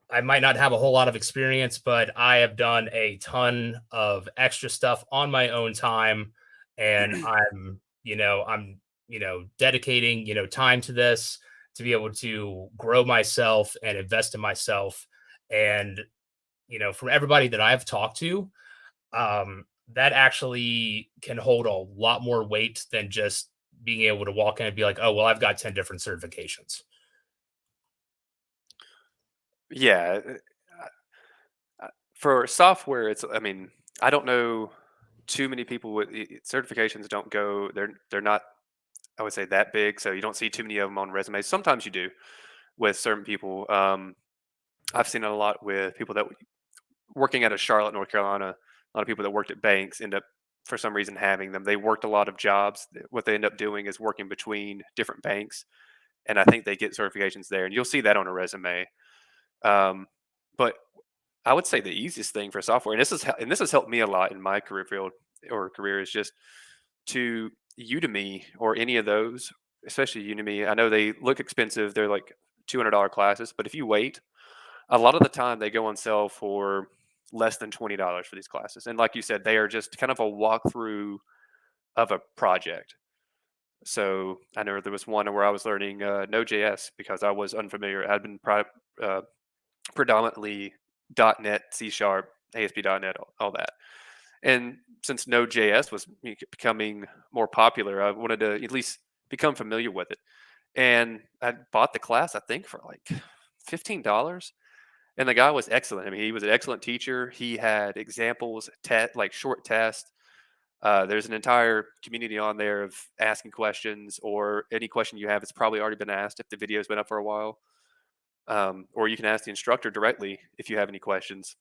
I might not have a whole lot of experience, but I have done a ton of extra stuff on my own time. And I'm dedicating, time to this, to be able to grow myself and invest in myself. And, from everybody that I've talked to, that actually can hold a lot more weight than just being able to walk in and be like, oh, well, I've got 10 different certifications. Yeah. For software, I mean, I don't know too many people with certifications. Don't go. They're not, I would say, that big. So you don't see too many of them on resumes. Sometimes you do with certain people. I've seen it a lot with people that working out of Charlotte, North Carolina. A lot of people that worked at banks end up, for some reason, having them. They worked a lot of jobs. What they end up doing is working between different banks, and I think they get certifications there. And you'll see that on a resume. But I would say the easiest thing for software, and this has helped me a lot in my career field or career, is just to Udemy or any of those, especially Udemy. I know they look expensive; they're like $200 classes, but if you wait, a lot of the time they go on sale for less than $20 for these classes. And like you said, they are just kind of a walkthrough of a project. So I know there was one where I was learning Node.js because I was unfamiliar. I'd been predominantly .NET, C Sharp, ASP.NET, all that. And since Node.js was becoming more popular, I wanted to at least become familiar with it. And I bought the class, I think, for like $15. And the guy was excellent. I mean, he was an excellent teacher. He had examples, like short tests. There's an entire community on there of asking questions, or any question you have, it's probably already been asked if the video's been up for a while. Or you can ask the instructor directly if you have any questions.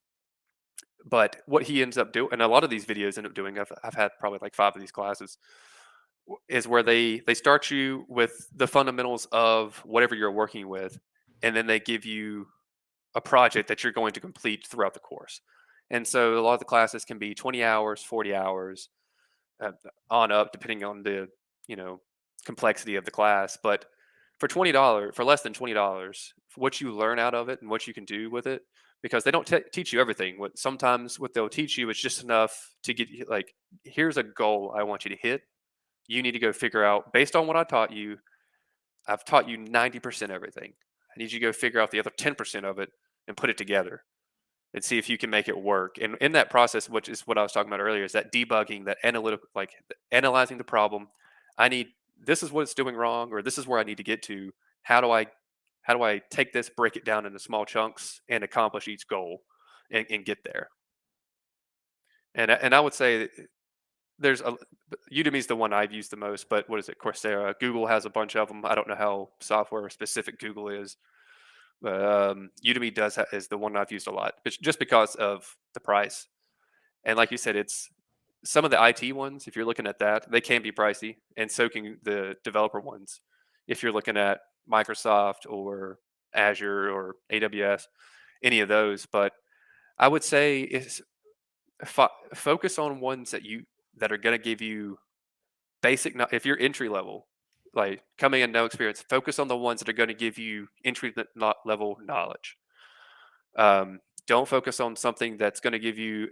But what he ends up doing, and a lot of these videos end up doing, I've had probably like 5 of these classes, is where they start you with the fundamentals of whatever you're working with, and then they give you a project that you're going to complete throughout the course. And so a lot of the classes can be 20 hours, 40 hours, on up, depending on the complexity of the class. But for $20, for less than $20, what you learn out of it and what you can do with it, because they don't teach you everything. Sometimes what they'll teach you is just enough to get you, like, here's a goal I want you to hit. You need to go figure out, based on what I taught you, I've taught you 90% everything. I need you to go figure out the other 10% of it and put it together and see if you can make it work. And in that process, which is what I was talking about earlier, is that debugging, that analytical, like analyzing the problem. This is what it's doing wrong, or this is where I need to get to. How do I take this, break it down into small chunks, and accomplish each goal, and get there? And I would say Udemy is the one I've used the most, but what is it? Coursera, Google has a bunch of them. I don't know how software specific Google is, but Udemy is the one I've used a lot, just because of the price. And like you said, it's some of the IT ones. If you're looking at that, they can be pricey, and so can the developer ones. If you're looking at Microsoft or Azure or AWS, any of those. But I would say is focus on ones that are going to give you basic. If you're entry level, like coming in no experience, focus on the ones that are going to give you entry level knowledge. Don't focus on something that's going to give you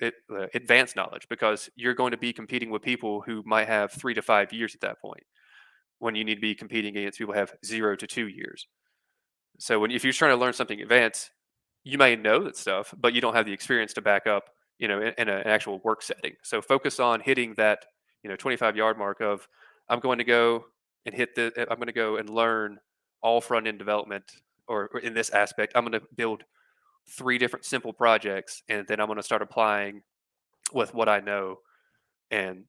advanced knowledge, because you're going to be competing with people who might have 3 to 5 years at that point, when you need to be competing against people who have 0 to 2 years. So if you're trying to learn something advanced, you may know that stuff, but you don't have the experience to back up, in an actual work setting. So focus on hitting that, 25-yard mark of, I'm going to go and I'm going to go and learn all front end development, or in this aspect, I'm going to build 3 different simple projects, and then I'm going to start applying with what I know and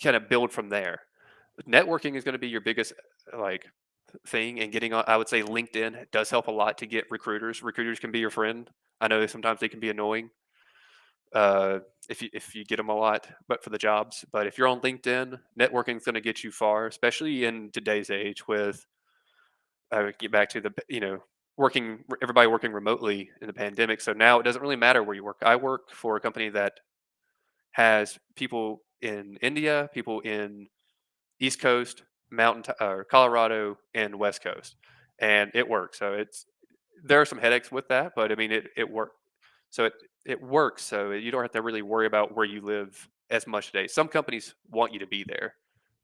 kind of build from there. Networking is going to be your biggest thing, and getting on. I would say LinkedIn does help a lot to get recruiters. Recruiters can be your friend. I know sometimes they can be annoying if you get them a lot, but for the jobs. But if you're on LinkedIn, networking is going to get you far, especially in today's age with. I would get back to the everybody working remotely in the pandemic. So now it doesn't really matter where you work. I work for a company that has people in India, people in East Coast, Colorado, and West Coast, and it works. So there are some headaches with that, but I mean it works. So it works. So you don't have to really worry about where you live as much today. Some companies want you to be there.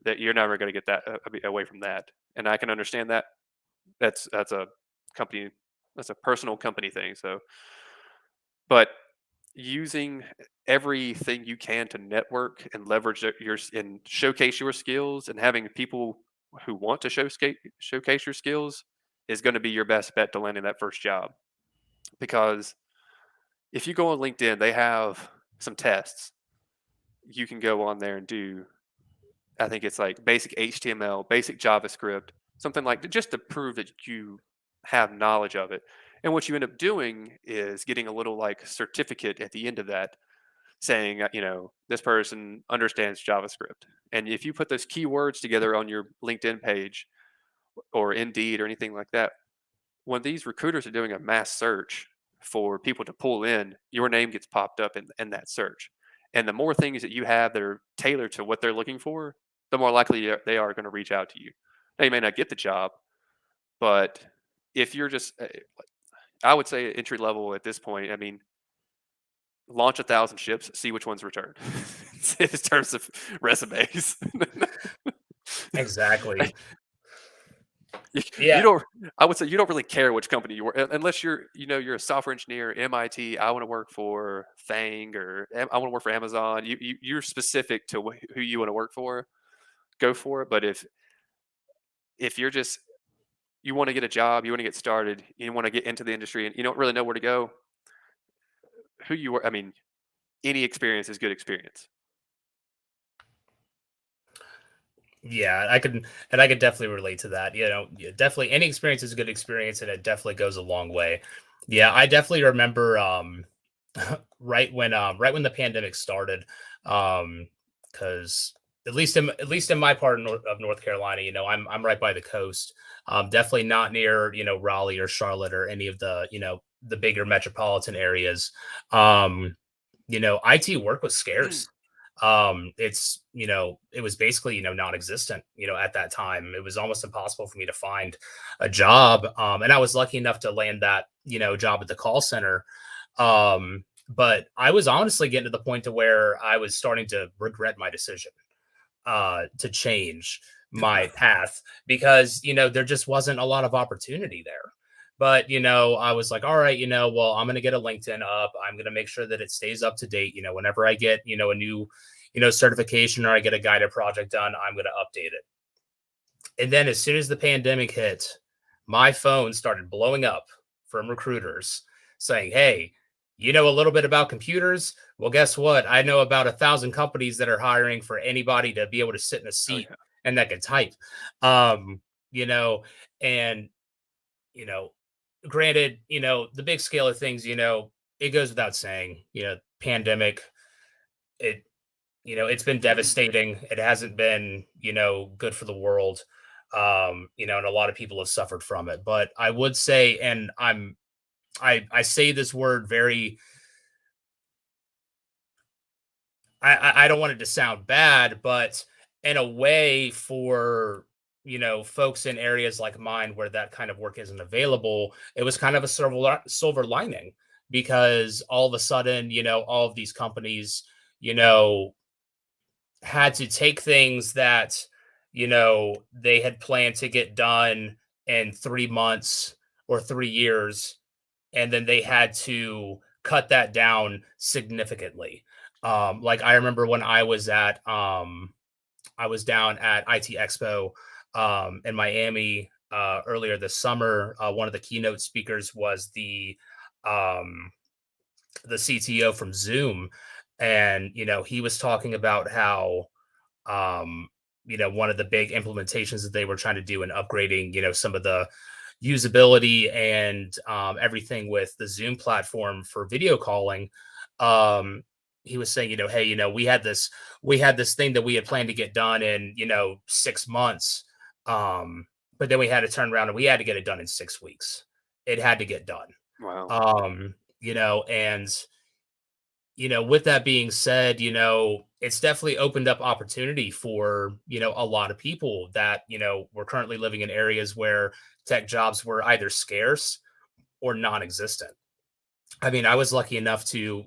That you're never going to get that away from that, and I can understand that. That's a company. That's a personal company thing. So, but using everything you can to network and leverage and showcase your skills, and having people who want to showcase your skills is going to be your best bet to landing that first job. Because if you go on LinkedIn, they have some tests you can go on there and do. I think it's like basic HTML, basic JavaScript, something like, just to prove that you have knowledge of it. And what you end up doing is getting a little certificate at the end of that, saying, this person understands JavaScript. And if you put those keywords together on your LinkedIn page or Indeed or anything like that, when these recruiters are doing a mass search for people to pull in, your name gets popped up in that search. And the more things that you have that are tailored to what they're looking for, the more likely they are going to reach out to you. Now, you may not get the job, but if you're just, I would say entry level at this point, I mean, launch 1,000 ships, see which ones return in terms of resumes. Exactly. You don't. I would say you don't really care which company you work, unless you're a software engineer, MIT. I want to work for Fang, or I want to work for Amazon. You're specific to who you want to work for. Go for it. But if you're just, you want to get a job, you want to get started, you want to get into the industry, and you don't really know where to go, I mean, any experience is good experience. Yeah, I could definitely relate to that. Definitely any experience is a good experience, and it definitely goes a long way. Yeah, I definitely remember right when the pandemic started, because at least in my part of North Carolina, I'm right by the coast. Definitely not near Raleigh or Charlotte or any of the the bigger metropolitan areas. IT work was scarce. It's, it was basically, non-existent, at that time. It was almost impossible for me to find a job. And I was lucky enough to land that, job at the call center. But I was honestly getting to the point to where I was starting to regret my decision to change my path, because there just wasn't a lot of opportunity there. But I was like, all right, well, I'm going to get a LinkedIn up. I'm going to make sure that it stays up to date. Whenever I get a new certification, or I get a guided project done, I'm going to update it. And then as soon as the pandemic hit, my phone started blowing up from recruiters saying, hey, you know a little bit about computers? Well, guess what? I know about 1,000 companies that are hiring for anybody to be able to sit in a seat and that can type. Um, you know, and you know, granted, the big scale of things, it goes without saying, pandemic, it it's been devastating. It hasn't been, good for the world. And a lot of people have suffered from it. But I would say, and I say this word very, I don't want it to sound bad, but in a way, for folks in areas like mine where that kind of work isn't available, it was kind of a silver lining, because all of a sudden, all of these companies, had to take things that they had planned to get done in 3 months or 3 years, and then they had to cut that down significantly. Like, I remember when I was down at IT Expo in Miami earlier this summer. One of the keynote speakers was the CTO from Zoom, and he was talking about how one of the big implementations that they were trying to do in upgrading some of the usability and everything with the Zoom platform for video calling. He was saying, hey, we had this thing that we had planned to get done in 6 months, but then we had to turn around and we had to get it done in 6 weeks. It had to get done. Wow. And with that being said, it's definitely opened up opportunity for a lot of people that were currently living in areas where tech jobs were either scarce or non-existent. I mean, I was lucky enough to,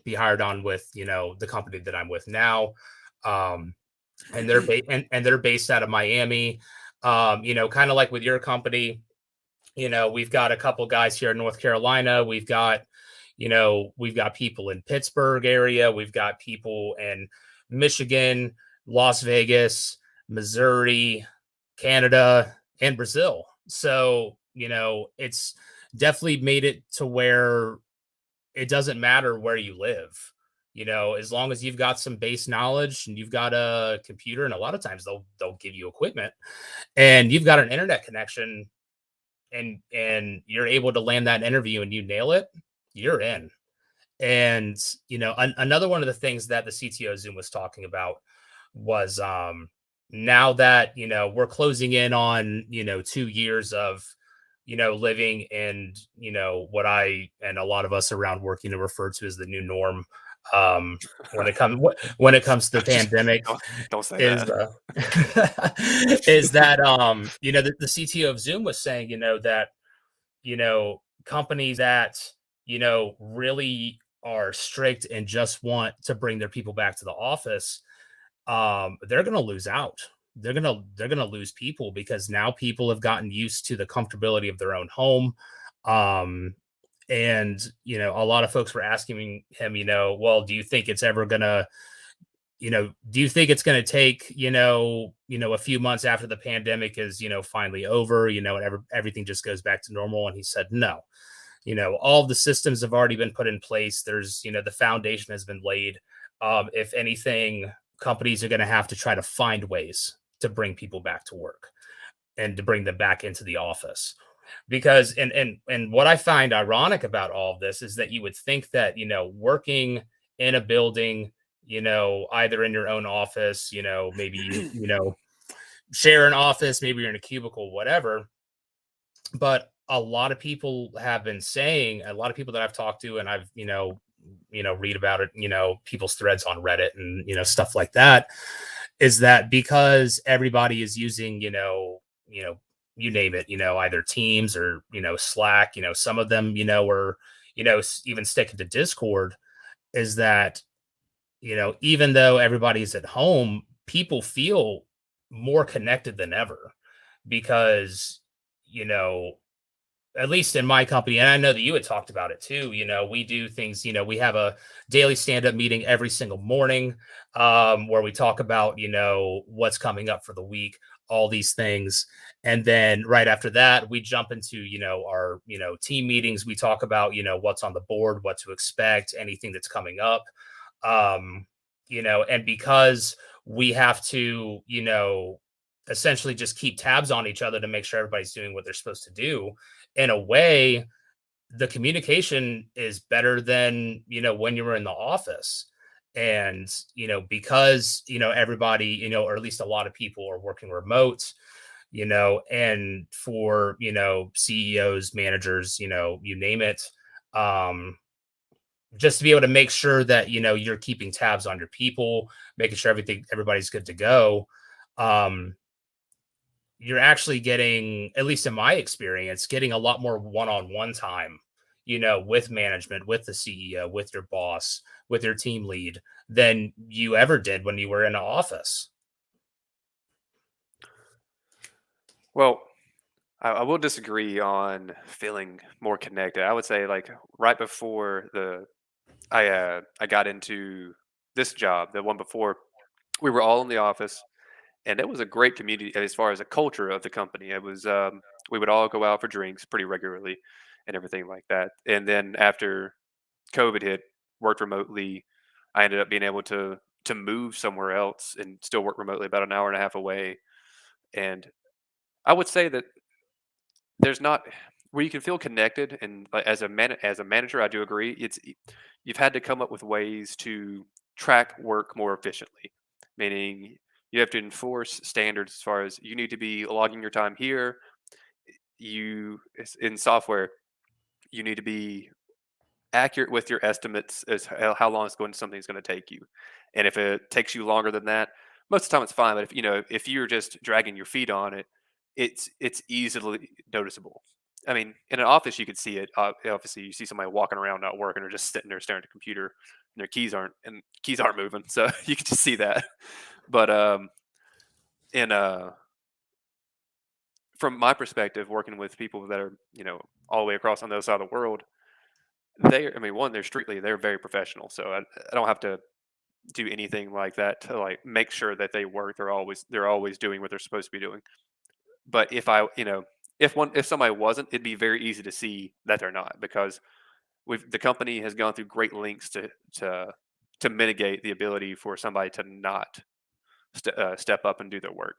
be hired on with, the company that I'm with now. And they're based out of Miami. Kind of like with your company, we've got a couple guys here in North Carolina. We've got people in Pittsburgh area. We've got people in Michigan, Las Vegas, Missouri, Canada, and Brazil. So, it's definitely made it to where it doesn't matter where you live. As long as you've got some base knowledge and you've got a computer, and a lot of times they'll give you equipment, and you've got an internet connection, and you're able to land that interview and you nail it, you're in. And another one of the things that the CTO Zoom was talking about was now that we're closing in on 2 years of living in what I and a lot of us around work refer to as the new norm. When it comes to the pandemic, Don't say is that. is that the CTO of Zoom was saying that companies that really are strict and just want to bring their people back to the office, they're going to lose out. They're going to lose people, because now people have gotten used to the comfortability of their own home. And a lot of folks were asking him, well, do you think it's ever going to do you think it's going to take a few months after the pandemic is finally over, and everything just goes back to normal? And he said no. All the systems have already been put in place. There's, the foundation has been laid. If anything, companies are going to have to try to find ways to bring people back to work and to bring them back into the office. Because, and what I find ironic about all of this is that you would think that, working in a building, either in your own office, maybe you share an office, maybe you're in a cubicle, whatever. But a lot of people have been saying, a lot of people that I've talked to and I've, read about it, people's threads on Reddit and, stuff like that, is that because everybody is using, you name it, either Teams or, Slack, some of them, or, even sticking to Discord, is that, even though everybody's at home, people feel more connected than ever because, at least in my company, and I know that you had talked about it too, we do things, we have a daily stand-up meeting every single morning, where we talk about, what's coming up for the week, all these things. And then right after that, we jump into, our, team meetings. We talk about, what's on the board, what to expect, anything that's coming up. And because we have to, essentially just keep tabs on each other to make sure everybody's doing what they're supposed to do, in a way, the communication is better than, when you were in the office. And, because, everybody, or at least a lot of people are working remote, and for, CEOs, managers, you name it, just to be able to make sure that, you're keeping tabs on your people, making sure everybody's good to go. You're actually getting, at least in my experience, getting a lot more one-on-one time, with management, with the CEO, with your boss, with your team lead than you ever did when you were in an office. Well, I will disagree on feeling more connected. I would say like right before I got into this job, the one before, we were all in the office, and it was a great community as far as a culture of the company. It was we would all go out for drinks pretty regularly and everything like that. And then after COVID hit, worked remotely. I ended up being able to move somewhere else and still work remotely about an hour and a half away. And I would say that there's not where you can feel connected, and as a manager, I do agree. You've had to come up with ways to track work more efficiently, meaning you have to enforce standards as far as you need to be logging your time here. In software, you need to be accurate with your estimates as how long something's going to take you. And if it takes you longer than that, most of the time it's fine. But if you're just dragging your feet on it, it's easily noticeable. I mean, in an office you could see it. Obviously, you see somebody walking around not working or just sitting there staring at the computer, and their keys aren't moving, so you can just see that. But in from my perspective, working with people that are all the way across on the other side of the world, they're very professional. So I don't have to do anything like that to like make sure that they work. They're always doing what they're supposed to be doing. But if somebody wasn't, it'd be very easy to see that they're not, because the company has gone through great lengths to mitigate the ability for somebody to not step up and do their work.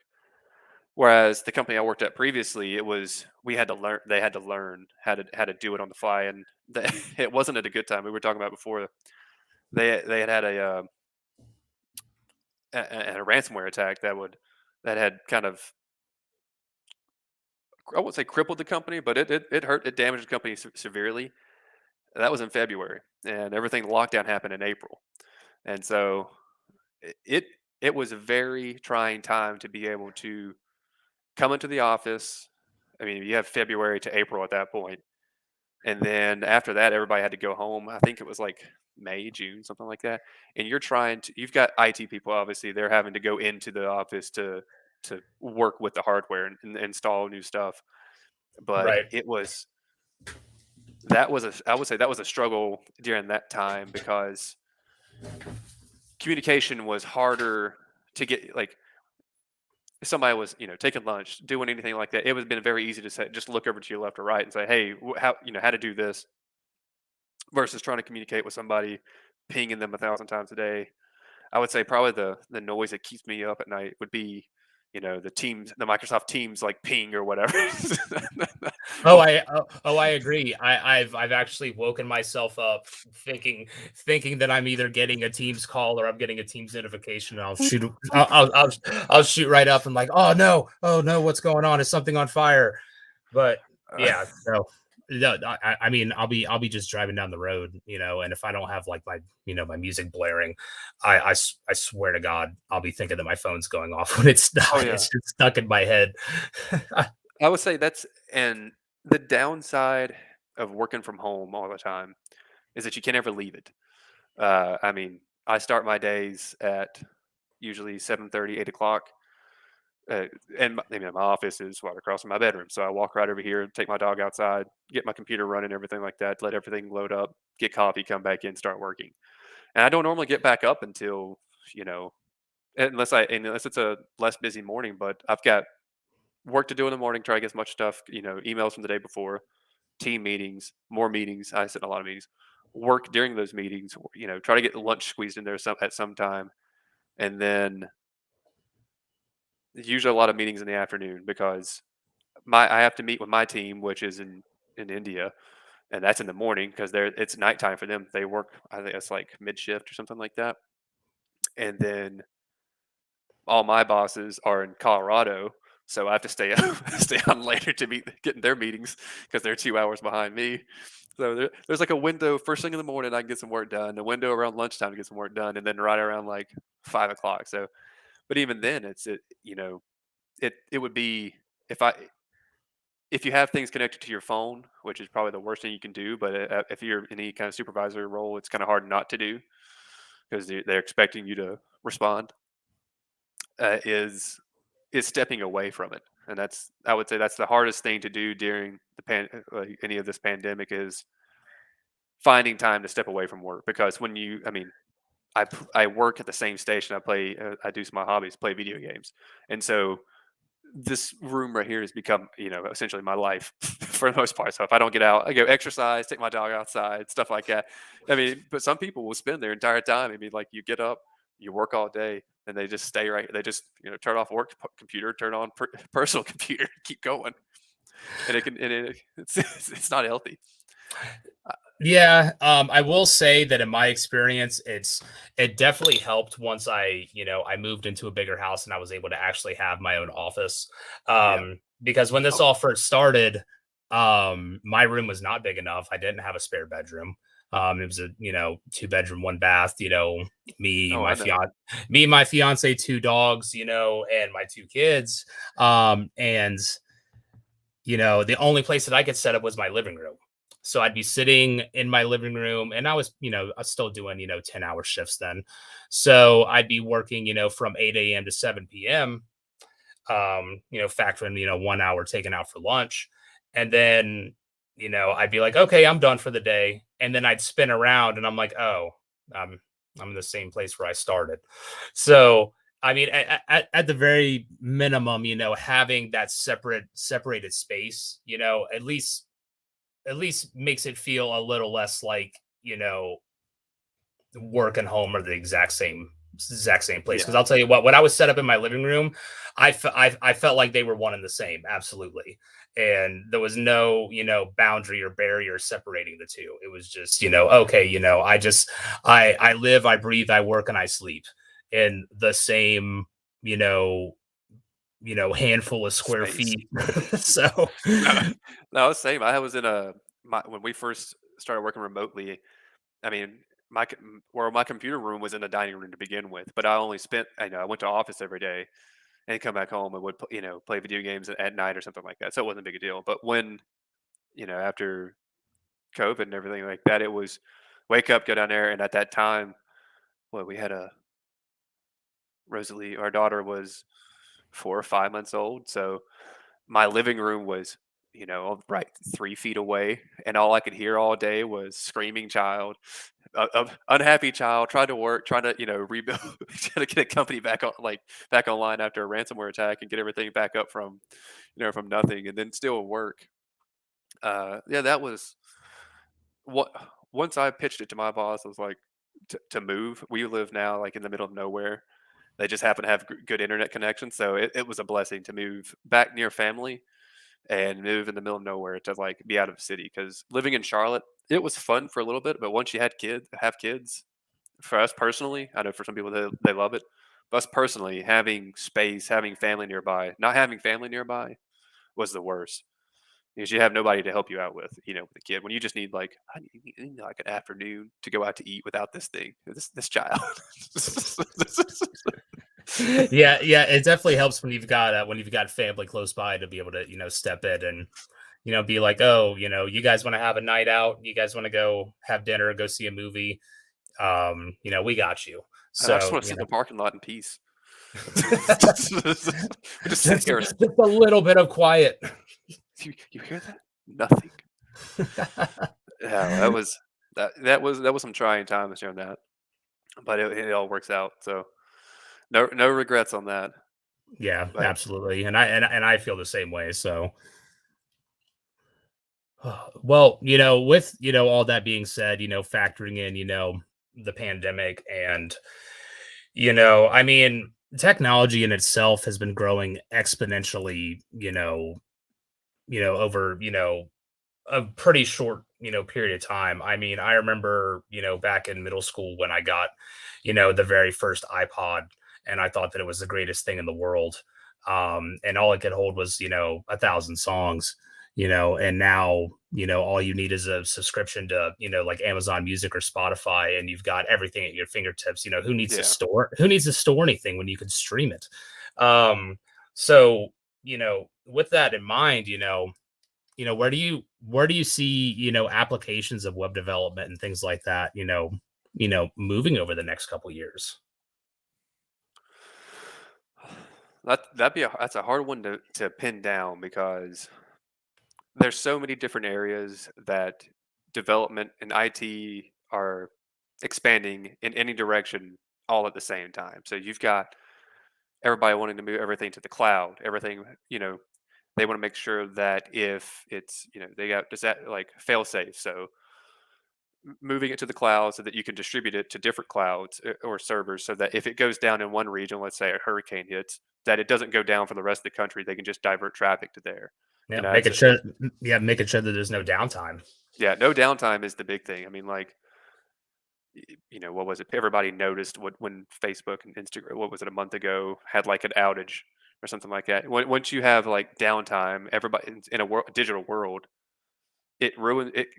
Whereas the company I worked at previously, we had to learn. They had to learn how to do it on the fly, and it wasn't at a good time. We were talking about before. They had a ransomware attack that had kind of, I won't say crippled the company, but it damaged the company severely. That was in February, and everything lockdown happened in April, and so it it was a very trying time to be able to come into the office. I mean, you have February to April at that point, and then after that, everybody had to go home. I think it was like May, June, something like that. And you've got IT people, obviously, they're having to go into the office to work with the hardware and install new stuff. But Right. I would say that was a struggle during that time, because communication was harder to get. Like, if somebody was taking lunch, doing anything like that, it would have been very easy to say, just look over to your left or right and say, hey, how to do this, versus trying to communicate with somebody, pinging them 1,000 times a day. I would say probably the noise that keeps me up at night would be, the Microsoft Teams like ping or whatever. Well, I agree. I've actually woken myself up thinking that I'm either getting a Teams call or I'm getting a Teams notification. And I'll shoot right up and like, oh no, what's going on? Is something on fire? But yeah, no, no, I mean, I'll be just driving down the road, and if I don't have like my music blaring, I swear to God, I'll be thinking that my phone's going off when it's Oh not. yeah. It's just stuck in my head. I would say that's and the downside of working from home all the time is that you can never leave it. I mean, I start my days at usually 7:30, 8 o'clock. Uh, and my office is right across from my bedroom. So I walk right over here, take my dog outside, get my computer running, everything like that, let everything load up, get coffee, come back in, start working. And I don't normally get back up until, you know, unless it's a less busy morning, but I've got work to do in the morning, try to get as much stuff, emails from the day before, team meetings, more meetings. I sit in a lot of meetings, work during those meetings, try to get lunch squeezed in there at some time. And then usually a lot of meetings in the afternoon because I have to meet with my team, which is in India, and that's in the morning because it's nighttime for them. They work, I think it's like mid shift or something like that. And then all my bosses are in Colorado, so I have to stay up, stay on later to get in their meetings because they're 2 hours behind me. So there's like a window first thing in the morning I can get some work done, a window around lunchtime to get some work done, and then right around like 5 o'clock. So, but even then, it would be if I if you have things connected to your phone, which is probably the worst thing you can do. But if you're in any kind of supervisor role, it's kind of hard not to do because they're expecting you to respond. Is stepping away from it, and I would say that's the hardest thing to do during any of this pandemic is finding time to step away from work because I mean, I work at the same station. I do my hobbies, play video games, and so this room right here has become, essentially my life for the most part. So if I don't get out, I go exercise, take my dog outside, stuff like that. I mean, but some people will spend their entire time. I mean, like you get up, you work all day, and they just stay right. They just, turn off work computer, turn on personal computer, keep going, and it's not healthy. Yeah, I will say that in my experience, it definitely helped once I moved into a bigger house and I was able to actually have my own office. Yeah. Because when this Oh, all first started, my room was not big enough. I didn't have a spare bedroom. It was a two bedroom, one bath. Me, oh, my I know. fiance, two dogs, and my two kids. And the only place that I could set up was my living room. So I'd be sitting in my living room and I was still doing, 10-hour shifts then. So I'd be working, from 8 a.m. to 7 p.m., factoring, 1 hour taken out for lunch. And then, I'd be like, okay, I'm done for the day. And then I'd spin around and I'm like, oh, I'm in the same place where I started. So, I mean, at the very minimum, having that separated space, at least makes it feel a little less like, work and home are the exact same place. Because Yeah. I'll tell you what, when I was set up in my living room, I felt like they were one and the same, absolutely. And there was no, boundary or barrier separating the two. It was just, okay, I live, I breathe, I work, and I sleep in the same, you know, handful of square Space. feet. So No, no, same. I was in when we first started working remotely. I mean, my computer room was in the dining room to begin with, but I only spent, I went to office every day and come back home and would, play video games at night or something like that. So it wasn't a big deal. But when, after COVID and everything like that, it was wake up, go down there. And at that time, we had Rosalie, our daughter was 4 or 5 months old. So my living room was, right 3 feet away. And all I could hear all day was screaming child, unhappy child, trying to work, trying to rebuild, trying to get a company back online after a ransomware attack and get everything back up from nothing, and then still work. Yeah, that was what. Once I pitched it to my boss, I was like, to move. We live now like in the middle of nowhere. They just happen to have good internet connection, so it was a blessing to move back near family and move in the middle of nowhere to like be out of the city. Because living in Charlotte, it was fun for a little bit, but once you have kids, for us personally, I know for some people they love it. But us personally, having space, having family nearby, not having family nearby was the worst. because you have nobody to help you out with, with the kid when you just need like I need like an afternoon to go out to eat without this thing, this child. Yeah, it definitely helps when you've got family close by to be able to step in and be like, oh, you guys want to have a night out, you guys want to go have dinner, go see a movie, we got you. And I just So want to sit in the parking lot in peace. We just sit just here. a little bit of quiet. You hear that? Nothing. Yeah, that was some trying times during that, but it all works out. So no regrets on that. Yeah, But absolutely. And I feel the same way. So well, with all that being said, factoring in, the pandemic and I mean, technology in itself has been growing exponentially, over, a pretty short, period of time. I mean, I remember, back in middle school when I got, the very first iPod, and I thought that it was the greatest thing in the world. And all it could hold was, 1,000 songs, and now, all you need is a subscription to, like Amazon Music or Spotify, and you've got everything at your fingertips. yeah, Who needs to store anything when you can stream it? So, with that in mind, where do you see applications of web development and things like that moving over the next couple years? that's a hard one to pin down because there's so many different areas that development and IT are expanding in any direction all at the same time. So you've got everybody wanting to move everything to the cloud, everything, they want to make sure that if it's, they got does that like fail safe. So moving it to the cloud so that you can distribute it to different clouds or servers so that if it goes down in one region, let's say a hurricane hits, that it doesn't go down for the rest of the country. They can just divert traffic to there. Yeah, It's making sure that there's no downtime. yeah, no downtime is the big thing. I mean, like, what was it? Everybody noticed when Facebook and Instagram, what was it, a month ago, had like an outage or something like that. Once you have like downtime, everybody in a digital world, it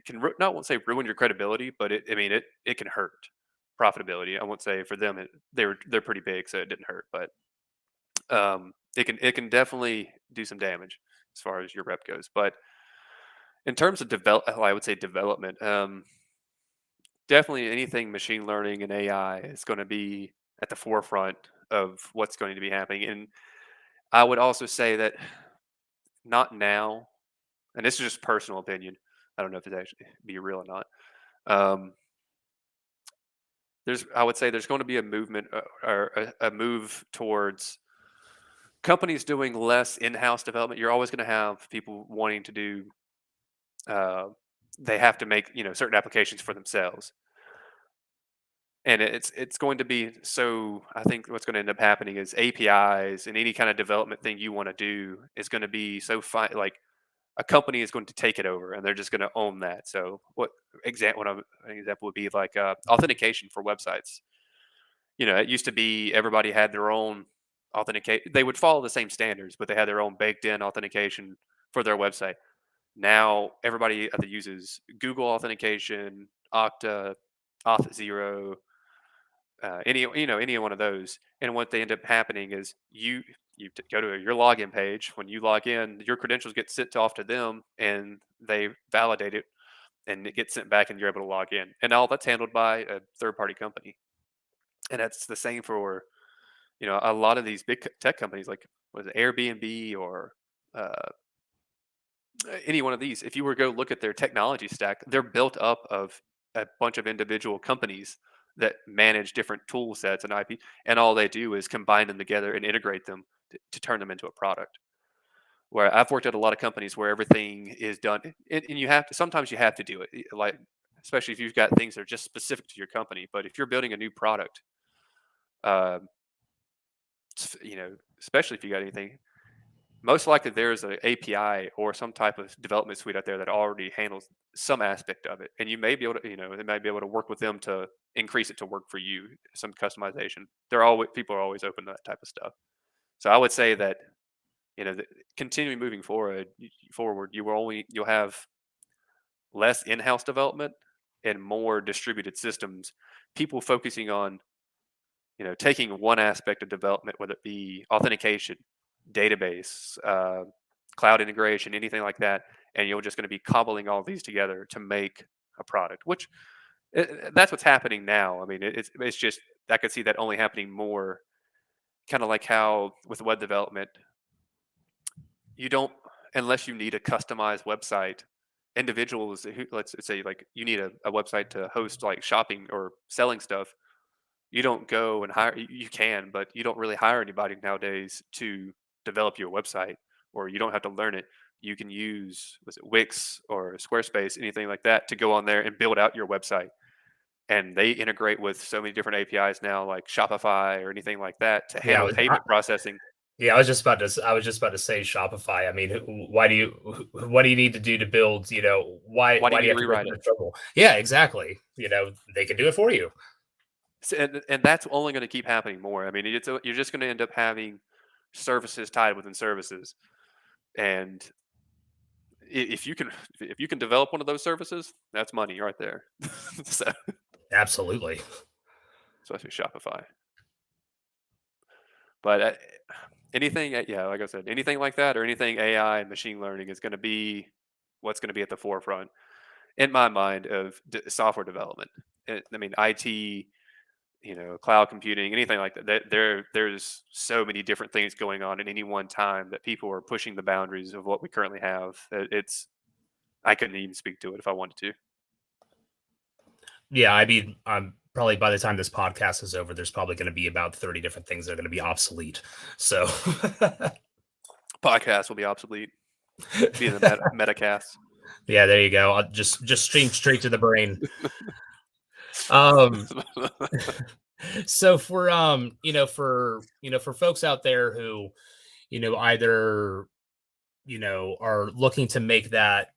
can not won't say ruin your credibility, but I mean it can hurt profitability. I won't say for them they're pretty big, so it didn't hurt, but it can definitely do some damage as far as your rep goes. But in terms of I would say development. Definitely anything machine learning and AI is going to be at the forefront of what's going to be happening. And I would also say that not now, and this is just personal opinion. I don't know if it actually be real or not. Um, I would say there's going to be a movement or a move towards companies doing less in-house development. You're always going to have people wanting to do. Uh, they have to make certain applications for themselves, and it's going to be so. I think what's going to end up happening is APIs and any kind of development thing you want to do is going to be so fine. Like a company is going to take it over, and they're just going to own that. So an example would be like authentication for websites. It used to be everybody had their own authenticate. They would follow the same standards, but they had their own baked-in authentication for their website. Now everybody either uses Google authentication, Okta, Auth0, any one of those. And what they end up happening is go to your login page. When you log in, your credentials get sent off to them, and they validate it, and it gets sent back, and you're able to log in. And all that's handled by a third-party company. And that's the same for a lot of these big tech companies, like was it Airbnb or uh, any one of these. If you were to go look at their technology stack, they're built up of a bunch of individual companies that manage different tool sets and IP, and all they do is combine them together and integrate them to turn them into a product. Where I've worked at a lot of companies where everything is done, and you have to sometimes you have to do it, like especially if you've got things that are just specific to your company. But if you're building a new product, uh, especially if you got anything, most likely there's an API or some type of development suite out there that already handles some aspect of it, and you may be able to, they might be able to work with them to increase it to work for you, some customization. People are always open to that type of stuff. So I would say that continuing moving forward, you'll have less in-house development and more distributed systems. People focusing on taking one aspect of development, whether it be authentication, database, cloud integration, anything like that, and you're just going to be cobbling all these together to make a product. Which that's what's happening now. I mean, it's just I could see that only happening more, kind of like how with web development, you don't unless you need a customized website. Individuals who let's say like you need a website to host like shopping or selling stuff. You don't go and hire. You can, but you don't really hire anybody nowadays to develop your website, or you don't have to learn it. You can use was it Wix or Squarespace, anything like that, to go on there and build out your website. And they integrate with so many different APIs now, like Shopify or anything like that, to Yeah, handle payment processing. yeah, I was just about to say Shopify. I mean, what do you need to do to build? Why do why you do need you to have to go rewrite through it? the trouble? Yeah, exactly. They can do it for you. And that's only going to keep happening more. I mean, you're just going to end up having services tied within services, and if you can develop one of those services, that's money right there. so, Absolutely. especially Shopify. But anything, yeah, like I said, anything like that or anything AI and machine learning is going to be what's going to be at the forefront in my mind of software development. I mean, IT, cloud computing, anything like that. There's so many different things going on at any one time that people are pushing the boundaries of what we currently have. It's I couldn't even speak to it if I wanted to. Yeah, I mean, probably by the time this podcast is over, there's probably going to be about 30 different things that are going to be obsolete. So, Podcasts will be obsolete. Be in the metacast. yeah, there you go. I'll just stream straight to the brain. Um, so for folks out there who, either are looking to make that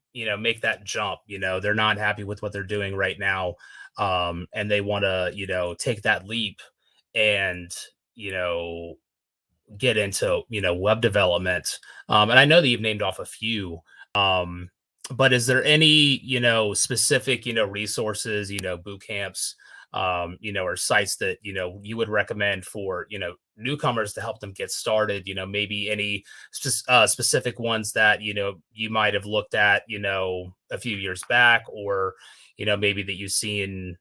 jump. They're not happy with what they're doing right now, and they want to take that leap and you know get into web development. And I know that you've named off a few, um but is there any specific resources, boot camps, or sites that you would recommend for newcomers to help them get started? Maybe any specific ones that you might have looked at a few years back, or maybe that you've seen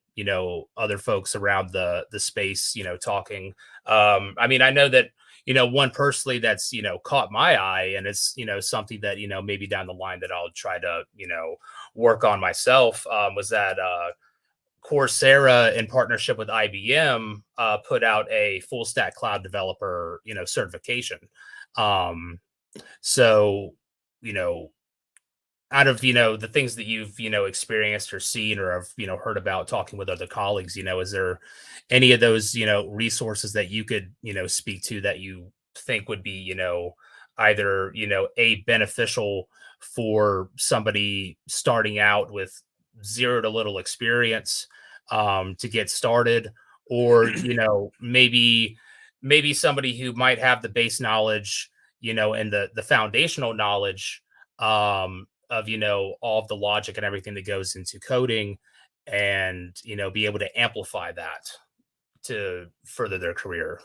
other folks around the space talking. I mean, I know that one personally that's caught my eye, and it's something that maybe down the line that I'll try to work on myself, was that Coursera, in partnership with IBM, put out a full stack cloud developer certification. um so you know out of the things that you've experienced or seen or have heard about talking with other colleagues, is there any of those resources that you could speak to that you think would be either a beneficial for somebody starting out with zero to little experience, to get started, or maybe somebody who might have the base knowledge, and the foundational knowledge, of all of the logic and everything that goes into coding, and be able to amplify that to further their career.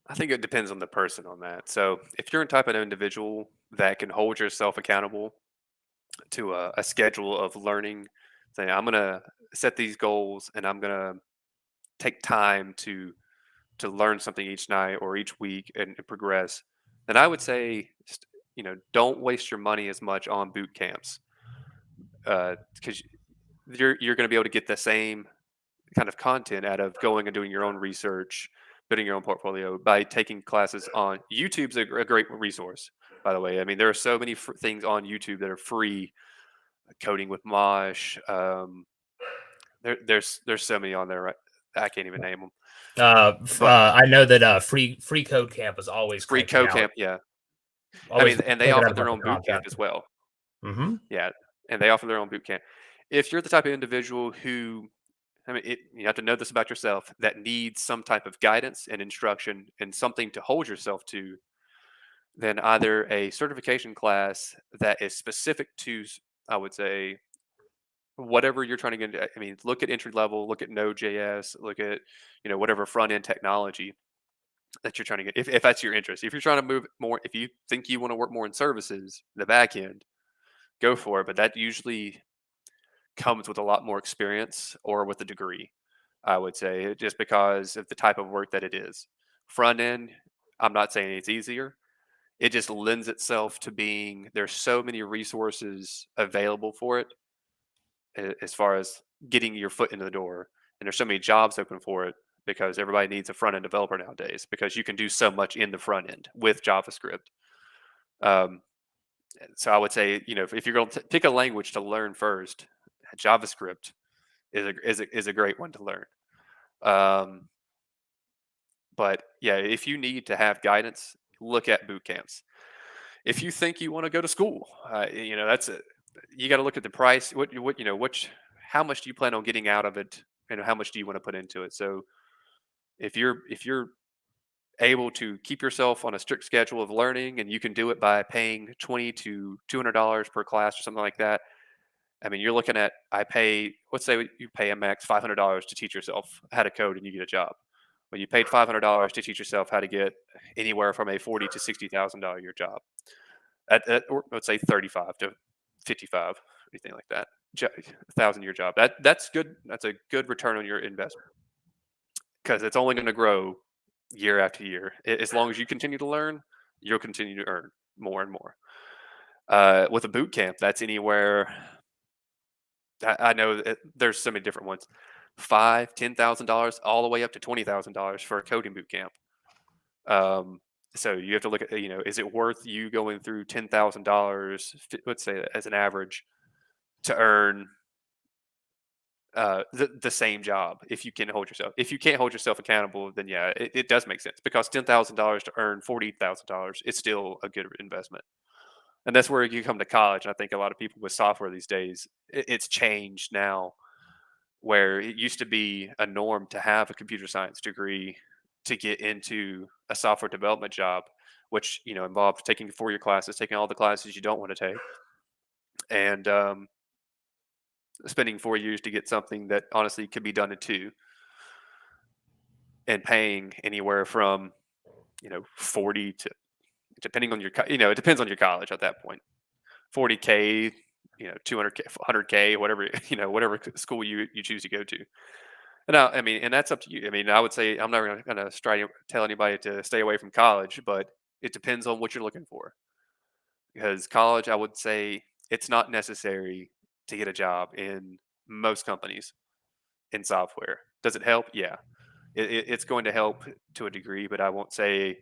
I think it depends on the person on that. So if you're a type of individual that can hold yourself accountable to a schedule of learning, say I'm gonna set these goals and I'm gonna take time to learn something each night or each week and progress, then I would say don't waste your money as much on boot camps, because you're going to be able to get the same kind of content out of going and doing your own research, building your own portfolio by taking classes on YouTube's a great resource, by the way. I mean, there are so many things on YouTube that are free. Coding with Mosh. There's so many on there. Right? I can't even name them. But I know that free code camp is always free cranking code out camp, yeah. I always mean, and they cranking out offer a their bunch of own boot camp content. as well. Hmm. Yeah, and they offer their own boot camp. If you're the type of individual who, I mean, you have to know this about yourself, that needs some type of guidance and instruction and something to hold yourself to, then either a certification class that is specific to, I would say, whatever you're trying to get into. I mean, look at entry level, look at Node.js, look at, whatever front end technology that you're trying to get. If that's your interest, if you're trying to move more, if you think you want to work more in services, the back end, go for it. But that usually comes with a lot more experience or with a degree, I would say, just because of the type of work that it is. Front end, I'm not saying it's easier. It just lends itself to being, there's so many resources available for it, as far as getting your foot into the door. And there's so many jobs open for it because everybody needs a front end developer nowadays, because you can do so much in the front end with JavaScript. Um, so I would say, if you're going to pick a language to learn first, JavaScript is a great one to learn. But yeah, if you need to have guidance, look at boot camps. If you think you want to go to school, that's it. You got to look at the price. How much do you plan on getting out of it, and how much do you want to put into it? So if you're able to keep yourself on a strict schedule of learning, and you can do it by paying $20 to $200 per class or something like that. I mean, you're looking at, let's say you pay a max $500 to teach yourself how to code, and you get a job. When you paid $500 to teach yourself how to get anywhere from a $40,000 to $60,000 a year job, or let's say 35 to 55, anything like that, 1,000-year job. That's good. That's a good return on your investment, because it's only going to grow year after year. As long as you continue to learn, you'll continue to earn more and more. With a boot camp, that's anywhere. I know there's so many different ones. $5,000, $10,000, all the way up to $20,000 for a coding boot camp. So you have to look at, is it worth you going through $10,000, let's say as an average, to earn the same job? If you can't hold yourself accountable, then yeah, it does make sense, because $10,000 to earn $40,000 is still a good investment. And that's where you come to college. And I think a lot of people with software these days, it's changed now, where it used to be a norm to have a computer science degree to get into a software development job, which involved taking 4-year classes, taking all the classes you don't want to take, and spending 4 years to get something that honestly could be done in 2, and paying anywhere from 40 to, depending on your it depends on your college at that point, 40K, 200K, 100K, whatever, whatever school you choose to go to. And that's up to you. I mean, I would say I'm never going to tell anybody to stay away from college, but it depends on what you're looking for. Because college, I would say, it's not necessary to get a job in most companies in software. Does it help? Yeah, it's going to help to a degree, but I won't say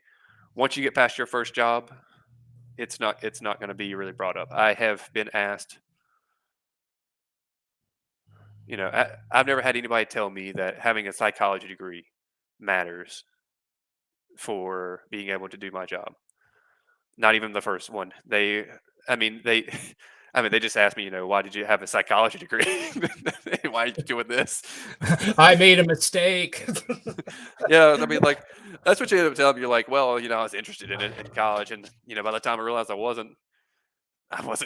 once you get past your first job, it's not going to be really brought up. I have been asked. I've never had anybody tell me that having a psychology degree matters for being able to do my job. Not even the first one. I mean, they just asked me, why did you have a psychology degree? Why are you doing this? I made a mistake. Yeah, I mean, like, that's what you end up telling me. You're like, well, I was interested in it in college, and by the time I realized I wasn't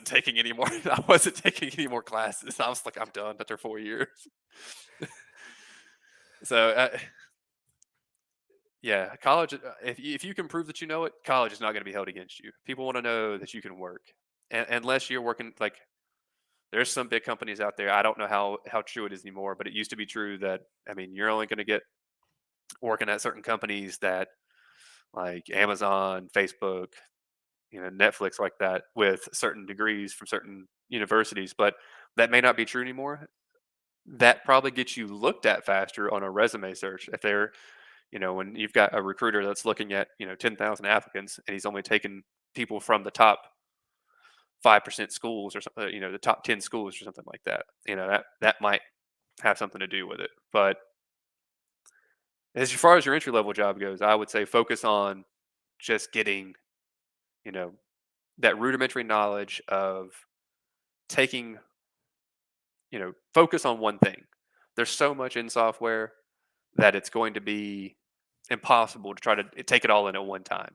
taking any more. I wasn't taking any more classes. I was like, I'm done after 4 years. So, yeah, college. If you can prove that you know it, college is not going to be held against you. People want to know that you can work, unless you're working like. There's some big companies out there. I don't know how true it is anymore, but it used to be true that, I mean, you're only going to get working at certain companies that, like Amazon, Facebook, Netflix, like that, with certain degrees from certain universities. But that may not be true anymore. That probably gets you looked at faster on a resume search. If they're, when you've got a recruiter that's looking at, 10,000 applicants, and he's only taking people from the top 5% schools, or something, the top 10 schools or something like that, that might have something to do with it. But as far as your entry level job goes, I would say focus on just getting, you know, that rudimentary knowledge of taking, focus on one thing. There's so much in software that it's going to be impossible to try to take it all in at one time.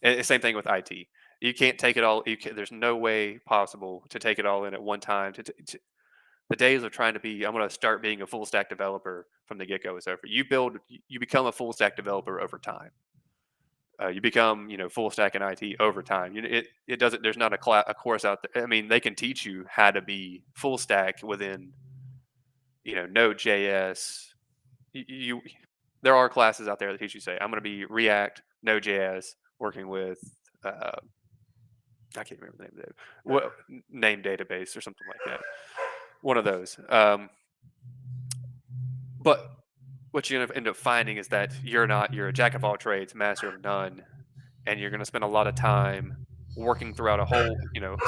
And same thing with IT. You can't take it all. There's no way possible to take it all in at one time. The days of trying to be, I'm going to start being a full stack developer from the get go is over. You become a full stack developer over time. You become, full stack in IT over time. It doesn't. There's not a course out there. I mean, they can teach you how to be full stack within, Node.js. There are classes out there that teach you, say, I'm going to be React, Node.js, working with I can't remember the name of it. What name database or something like that. One of those. But what you're gonna end up finding is that you're a jack of all trades, master of none, and you're gonna spend a lot of time working throughout a whole,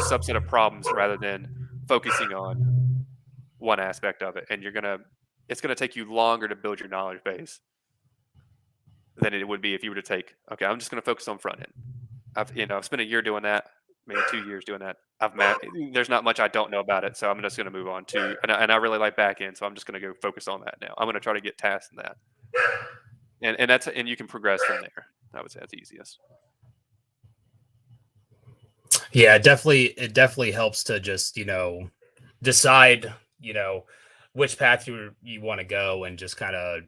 subset of problems rather than focusing on one aspect of it. And it's gonna take you longer to build your knowledge base than it would be if you were to take, okay, I'm just gonna focus on front end. I've spent a year doing that, maybe 2 years doing that. There's not much I don't know about it, so I'm just going to move on to, and I really like back end, so I'm just going to go focus on that now. I'm going to try to get tasks in that, and you can progress from there. I would say that's easiest. Yeah, it definitely helps to just decide which path you want to go and just kind of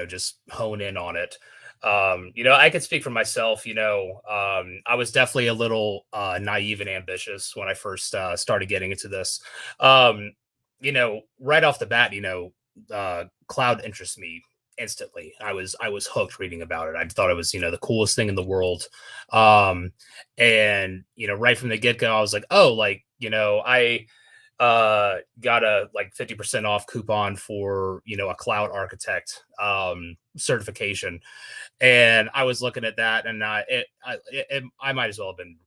just hone in on it. I could speak for myself. I was definitely a little naive and ambitious when I first started getting into this. Right off the bat, cloud interests me instantly. I was hooked reading about it. I thought it was the coolest thing in the world. And right from the get-go, I was like, oh, like I got a like 50% off coupon for a cloud architect certification, and I was looking at that, and I might as well have been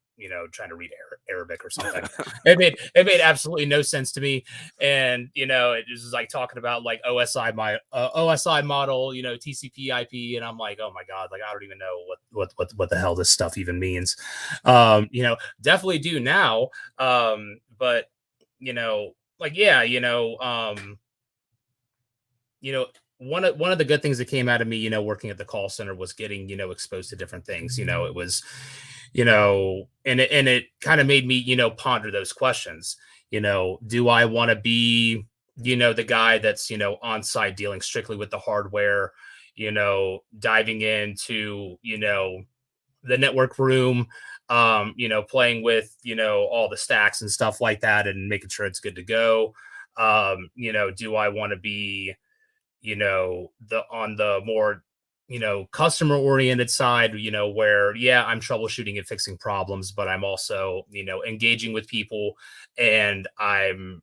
trying to read Arabic or something. it made absolutely no sense to me, and it was like talking about like OSI model, TCP IP, and I'm like, oh my god, like I don't even know what the hell this stuff even means. Definitely do now, but like, yeah, one of the good things that came out of me, working at the call center was getting, exposed to different things. It was, and it kind of made me, ponder those questions. Do I want to be, the guy that's, on site dealing strictly with the hardware, diving into, the network room, playing with, all the stacks and stuff like that and making sure it's good to go. Do I want to be, on the more, customer oriented side, where, yeah, I'm troubleshooting and fixing problems, but I'm also, engaging with people, and I'm,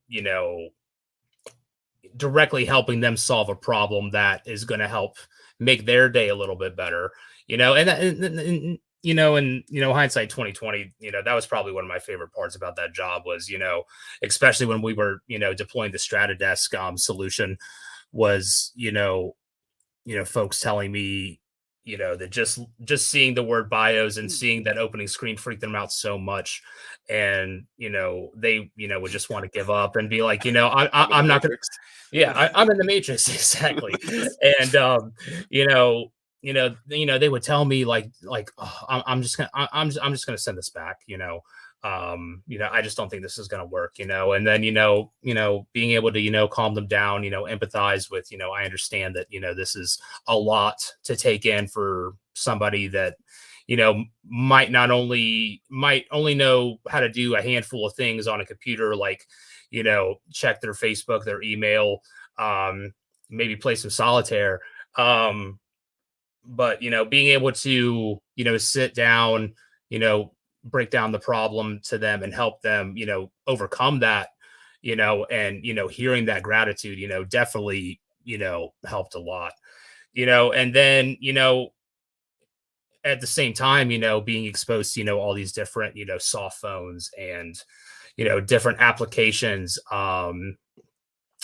directly helping them solve a problem that is going to help make their day a little bit better, and hindsight 2020, that was probably one of my favorite parts about that job was, especially when we were, deploying the Stratadesk solution, was, folks telling me, that just seeing the word BIOS and seeing that opening screen freaked them out so much. And, they, would just want to give up and be like, I'm not going to, yeah, I'm in the matrix. Exactly. And, they would tell me like, oh, I'm just gonna send this back, I just don't think this is gonna work, and then, being able to, calm them down, empathize with, I understand that, this is a lot to take in for somebody that, might only know how to do a handful of things on a computer, like, check their Facebook, their email, maybe play some solitaire. But being able to sit down, break down the problem to them and help them overcome that, and hearing that gratitude, definitely helped a lot, and then at the same time, being exposed to all these different soft phones and different applications,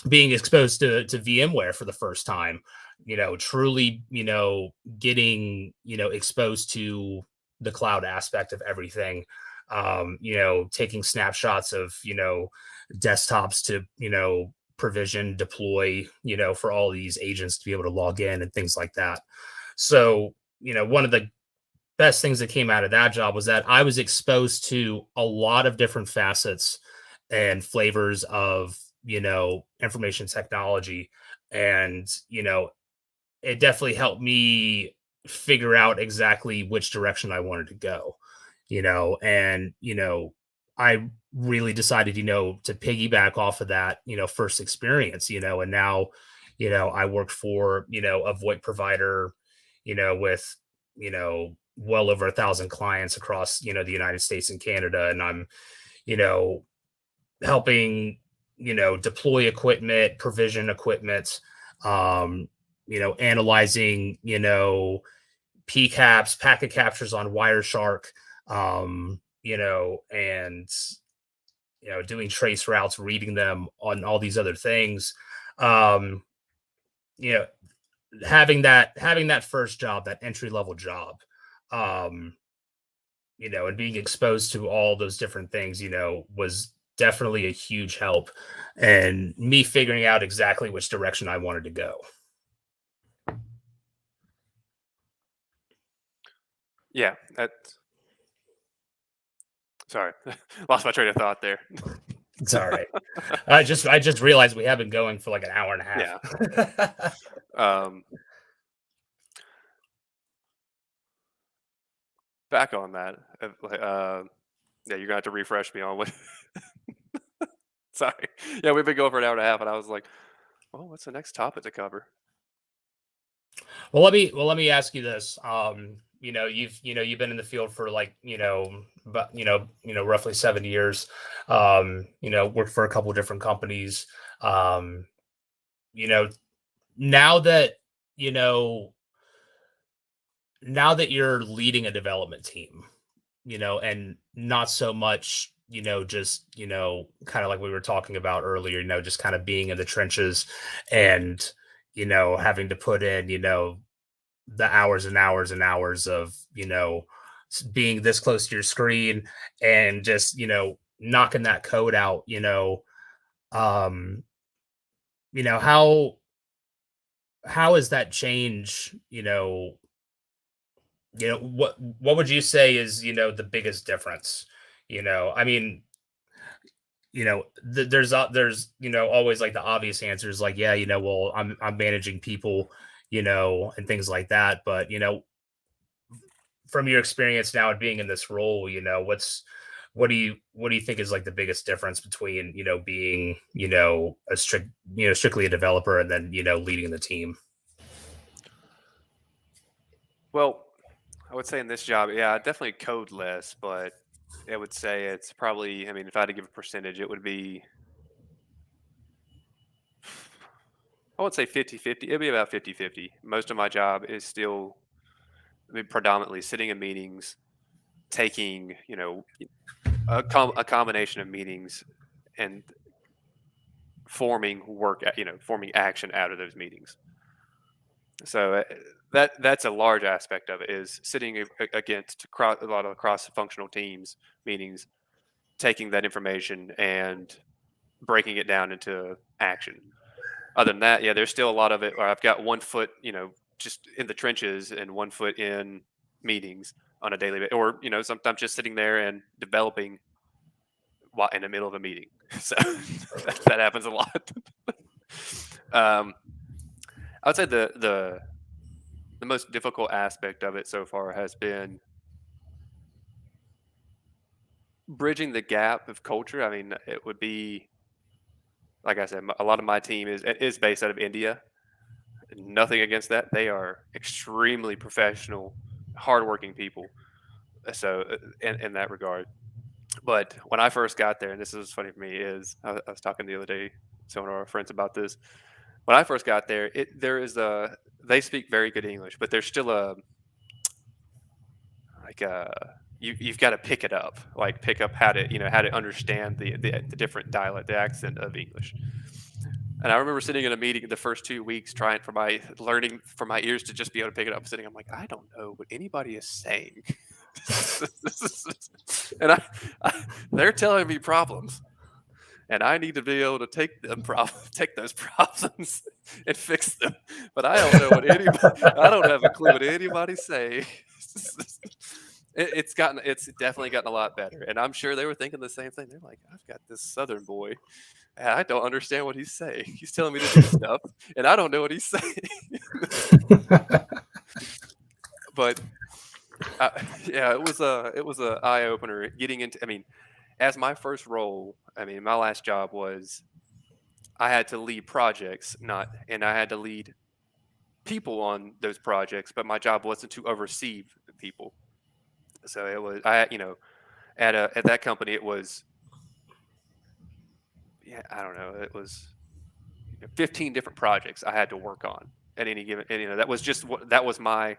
being exposed to VMware for the first time, truly, getting, exposed to the cloud aspect of everything, taking snapshots of, desktops to, provision, deploy, for all these agents to be able to log in and things like that. So, one of the best things that came out of that job was that I was exposed to a lot of different facets and flavors of, information technology. And, it definitely helped me figure out exactly which direction I wanted to go, and, I really decided, to piggyback off of that, first experience, and now, I work for, a VoIP provider, with, well over 1,000 clients across, the United States and Canada. And I'm, you know, helping, deploy equipment, provision equipment, um, analyzing, PCAPs, packet captures on Wireshark, and, doing trace routes, reading them on all these other things. Um, you know, having that first job, that entry level job, um, and being exposed to all those different things, was definitely a huge help and me figuring out exactly which direction I wanted to go. Yeah, sorry, lost my train of thought there. It's all right. I just realized we have been going for like an hour and a half. Back on that, yeah, you're gonna have to refresh me on what. Sorry, yeah, we've been going for an hour and a half, and I was like, "Oh, what's the next topic to cover?" Well, let me ask you this. You've been in the field for like, but roughly 7 years. Worked for a couple of different companies. Um, you know, now that you know, now that you're leading a development team, and not so much, just, kind of like we were talking about earlier, just kind of being in the trenches and, having to put in, the hours and hours and hours of, being this close to your screen and just, knocking that code out, um, how has that change, what would you say is, the biggest difference? I mean, there's, always like the obvious answers like, yeah, well, I'm managing people, and things like that. But, from your experience now and being in this role, what do you think is like the biggest difference between, being, a strictly a developer and then, leading the team? Well, I would say in this job, yeah, I definitely code less, but I would say it's probably. I mean, if I had to give a percentage, it would be. I would say 50-50. It'd be about 50-50. Most of my job is still, I mean, predominantly sitting in meetings, taking, a combination of meetings and forming action out of those meetings. So that's a large aspect of it, is sitting against a lot of cross-functional teams meetings, taking that information and breaking it down into action. Other than that, yeah, there's still a lot of it where I've got one foot, just in the trenches and one foot in meetings on a daily basis, or sometimes just sitting there and developing while in the middle of a meeting. So that happens a lot. I would say the most difficult aspect of it so far has been bridging the gap of culture. I mean, it would be, like I said, a lot of my team is based out of India. Nothing against that; they are extremely professional, hardworking people. So, in that regard. But when I first got there, and this is funny for me, is I was talking the other day to one of our friends about this. When I first got there, they speak very good English, but there's still a like you've got to pick it up, like pick up how to understand the different dialect, the accent of English. And I remember sitting in a meeting the first 2 weeks trying for my ears to just be able to pick it up. Sitting, I'm like, I don't know what anybody is saying, and they're telling me problems, and I need to be able to take those problems and fix them. But I don't know what anybody. I don't have a clue what anybody's saying. It's definitely gotten a lot better, and I'm sure they were thinking the same thing. They're like, I've got this Southern boy, and I don't understand what he's saying. He's telling me to do stuff, and I don't know what he's saying. But yeah, it was a eye opener getting into. I mean, as my first role, I mean, my last job was I had to lead projects, and I had to lead people on those projects, but my job wasn't to oversee the people. So it was at that company it was, yeah, I don't know, it was 15 different projects I had to work on at any given, and that was just that was my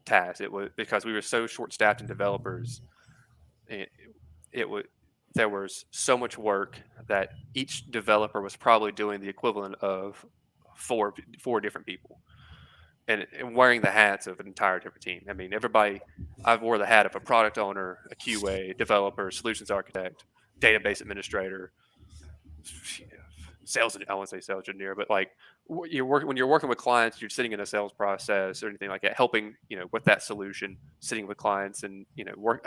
task. It was because we were so short staffed in developers. It, it was There was so much work that each developer was probably doing the equivalent of four different people, and wearing the hats of an entire different team. I mean, everybody. I wore the hat of a product owner, a QA, developer, solutions architect, database administrator, sales. I won't say sales engineer, but like when you're working with clients, you're sitting in a sales process or anything like that, helping with that solution, sitting with clients and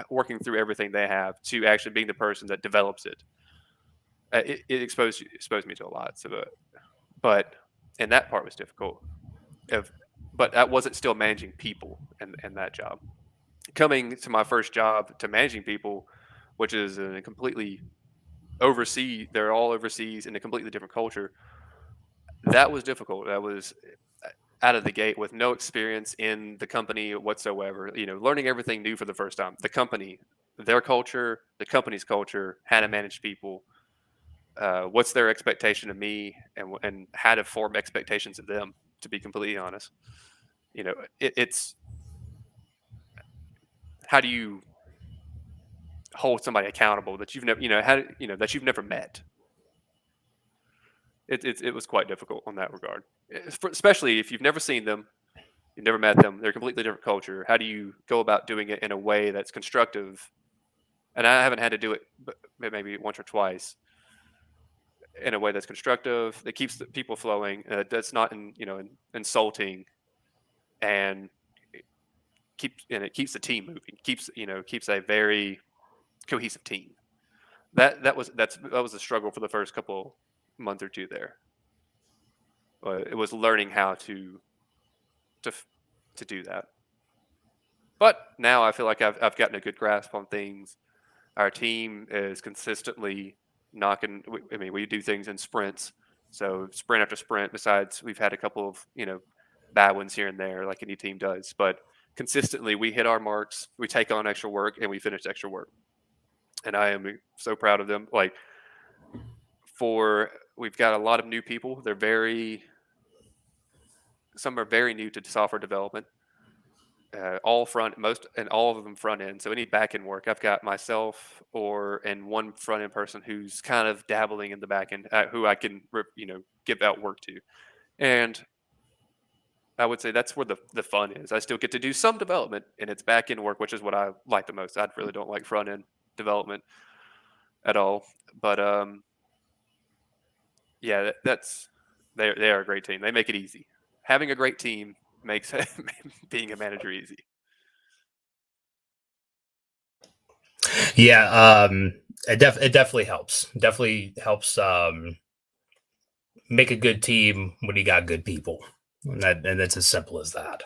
working through everything they have to actually being the person that develops it. It exposed me to a lot. But and that part was difficult. If But that wasn't still managing people in that job. Coming to my first job to managing people, which is in a completely they're all overseas in a completely different culture. That was difficult. That was out of the gate with no experience in the company whatsoever. Learning everything new for the first time. The company, their culture, the company's culture, how to manage people, what's their expectation of me, and how to form expectations of them. To be completely honest, it's how do you hold somebody accountable that you've never, that you've never met. It was quite difficult on that regard, especially if you've never seen them, you've never met them. They're a completely different culture. How do you go about doing it in a way that's constructive? And I haven't had to do it, but maybe once or twice, in a way that's constructive, that keeps the people flowing, that's not insulting, and it keeps the team moving. Keeps a very cohesive team. That was a struggle for the first couple month or two there. It was learning how to do that. But now I feel like I've gotten a good grasp on things. Our team is consistently knocking. I mean, we do things in sprints, so sprint after sprint. Besides, we've had a couple of bad ones here and there, like any team does. But consistently, we hit our marks. We take on extra work, and we finish extra work. And I am so proud of them. Like we've got a lot of new people. Some are very new to software development. All of them front end. So any back end work, I've got myself and one front end person who's kind of dabbling in the back end, who I can give out work to, and I would say that's where the fun is. I still get to do some development, and it's back end work, which is what I like the most. I really don't like front end development at all, but yeah, they are a great team. They make it easy. Having a great team makes being a manager easy. Yeah, it definitely helps. Definitely helps make a good team when you got good people, and it's as simple as that.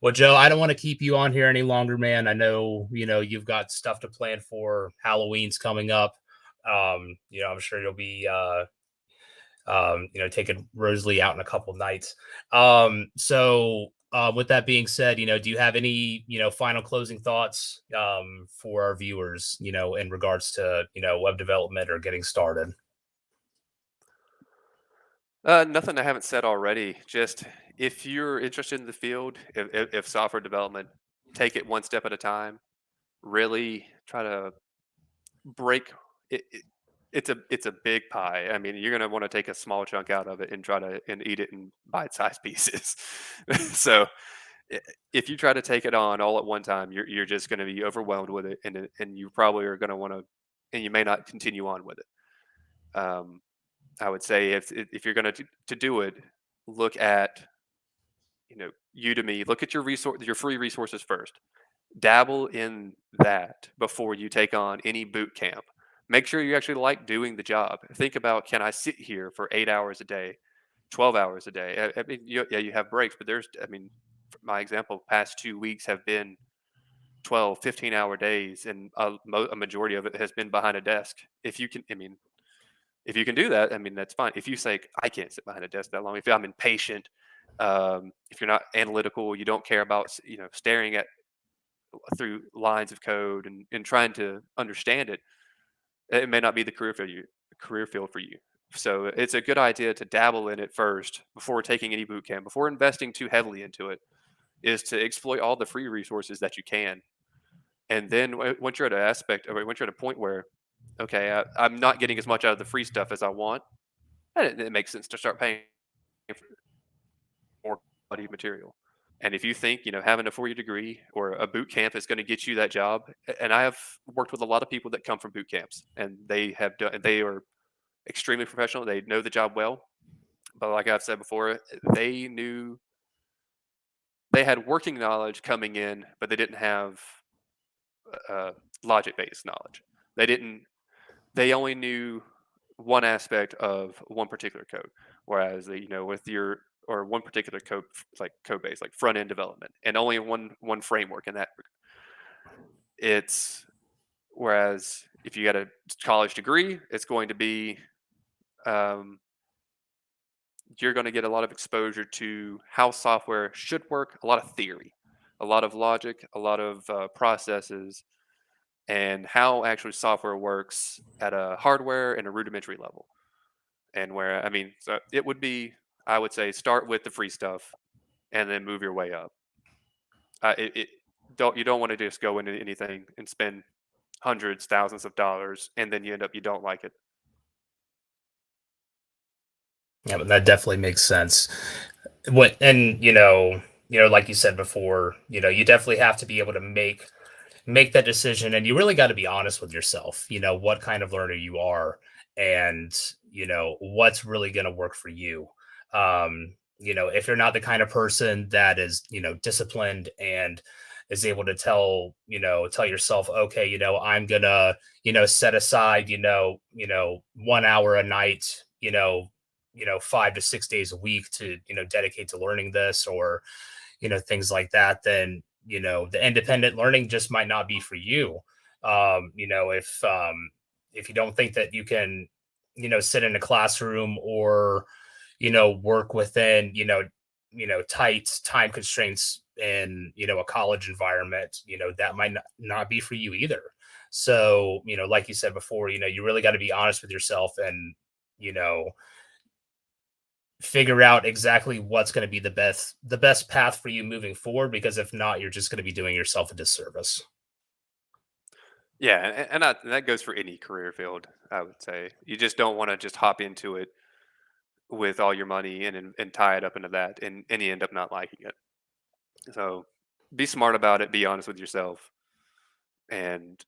Well, Joe, I don't want to keep you on here any longer, man. I know you've got stuff to plan for. Halloween's coming up. I'm sure you'll be taking Rosalie out in a couple nights. With that being said, do you have any, final closing thoughts for our viewers, in regards to, web development or getting started? Nothing I haven't said already. Just if you're interested in the field, if software development, take it one step at a time. Really try to break it. It's a big pie. I mean, you're gonna want to take a small chunk out of it and try to eat it in bite-sized pieces. So if you try to take it on all at one time, you're just going to be overwhelmed with it, and you probably are going to want to, and you may not continue on with it. I would say if you're going to do it, look at Udemy. Look at your free resources first. dabble in that before you take on any boot camp. Make sure you actually like doing the job. Think about, can I sit here for 8 hours a day, 12 hours a day? I mean, you have breaks, but I mean, for my example, past 2 weeks have been 12, 15-hour days, and a majority of it has been behind a desk. If you can, I mean, if you can do that, I mean, that's fine. If you say, I can't sit behind a desk that long, if I'm impatient, if you're not analytical, you don't care about, staring at through lines of code and trying to understand it, it may not be the career field for you. So it's a good idea to dabble in it first before taking any boot camp, before investing too heavily into it, is to exploit all the free resources that you can. And then once you're at once you're at a point where, okay, I'm not getting as much out of the free stuff as I want, then it makes sense to start paying for more quality material. And if you think, having a 4-year degree or a boot camp is going to get you that job, and I have worked with a lot of people that come from boot camps, and they are extremely professional. They know the job well, but like I've said before, they knew they had working knowledge coming in, but they didn't have logic-based knowledge. They didn't. They only knew one aspect of one particular code, whereas with your or one particular code, like code base, like front end development, and only one framework in that. It's whereas if you got a college degree, it's going to be um, you're going to get a lot of exposure to how software should work, a lot of theory, a lot of logic, a lot of processes, and how actually software works at a hardware and a rudimentary level. And where, I mean, so it would be, I would say, start with the free stuff and then move your way up. It you don't want to just go into anything and spend hundreds, thousands of dollars, and then you don't like it. Yeah, but that definitely makes sense. What and like you said before, you definitely have to be able to make that decision, and you really got to be honest with yourself, what kind of learner you are, and what's really going to work for you. If you're not the kind of person that is disciplined and is able to tell yourself, okay, I'm gonna set aside 1 hour a night, 5 to 6 days a week to dedicate to learning this, or things like that, then the independent learning just might not be for you. If you don't think that you can sit in a classroom, or work within tight time constraints in a college environment, that might not be for you either. So like you said before, you really got to be honest with yourself, and you know figure out exactly what's going to be the best path for you moving forward, because if not, you're just going to be doing yourself a disservice. Yeah, and that goes for any career field. I would say you just don't want to just hop into it with all your money and tie it up into that, and you end up not liking it. So be smart about it. Be honest with yourself, and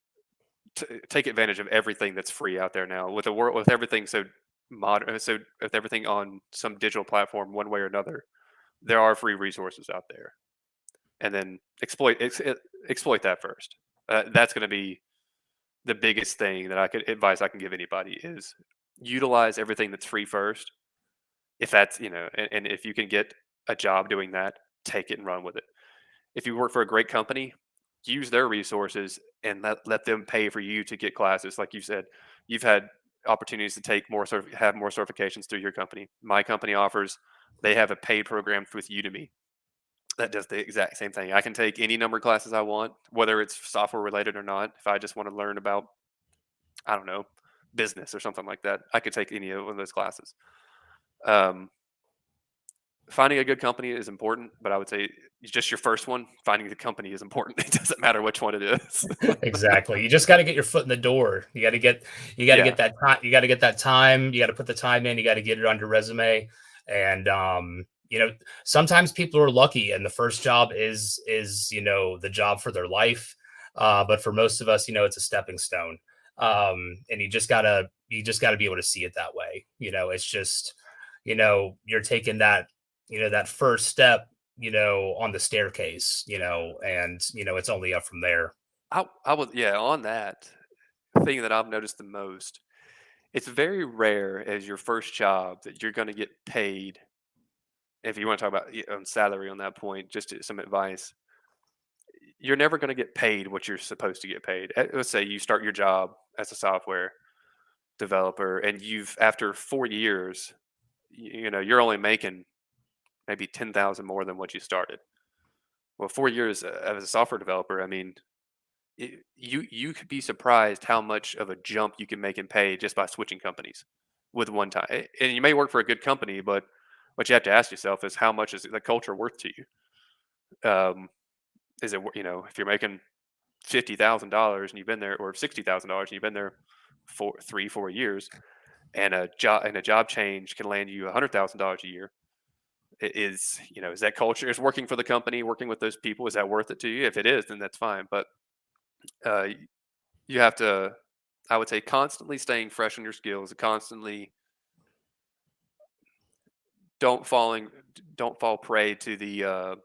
take advantage of everything that's free out there now. With the world, with everything so modern, so with everything on some digital platform, one way or another, there are free resources out there, and then exploit that first. That's going to be the biggest thing that advice I can give anybody is utilize everything that's free first. If that's and if you can get a job doing that, take it and run with it. If you work for a great company, use their resources and let them pay for you to get classes. Like you said, you've had opportunities to take have more certifications through your company. My company offers, they have a paid program with Udemy that does the exact same thing. I can take any number of classes I want, whether it's software related or not. If I just want to learn about, I don't know, business or something like that, I could take any of one of those classes. Um, Finding a good company is important, but I would say just your first one, finding the company is important. It doesn't matter which one it is. Exactly. You just got to get your foot in the door. You got to get Yeah. that time. You got to get that time. You got to put the time in. You got to get it on your resume. And sometimes people are lucky, and the first job is the job for their life. But for most of us, it's a stepping stone. And you just gotta be able to see it that way. It's just you're taking that first step on the staircase, and, it's only up from there. I would, yeah, on that thing that I've noticed the most, it's very rare as your first job that you're going to get paid. If you want to talk about salary on that point, just some advice, you're never going to get paid what you're supposed to get paid. Let's say you start your job as a software developer and after 4 years, you're only making maybe 10,000 more than what you started. Well, 4 years as a software developer, I mean, you could be surprised how much of a jump you can make in pay just by switching companies with one time. And you may work for a good company, but what you have to ask yourself is how much is the culture worth to you? Is it, if you're making $50,000 and you've been there, or $60,000 and you've been there for 4 years, and a job change can land you $100,000 a year. Is that culture, is working for the company, working with those people, is that worth it to you? If it is, then that's fine. But uh, you have to, I would say, constantly staying fresh in your skills, constantly don't fall prey to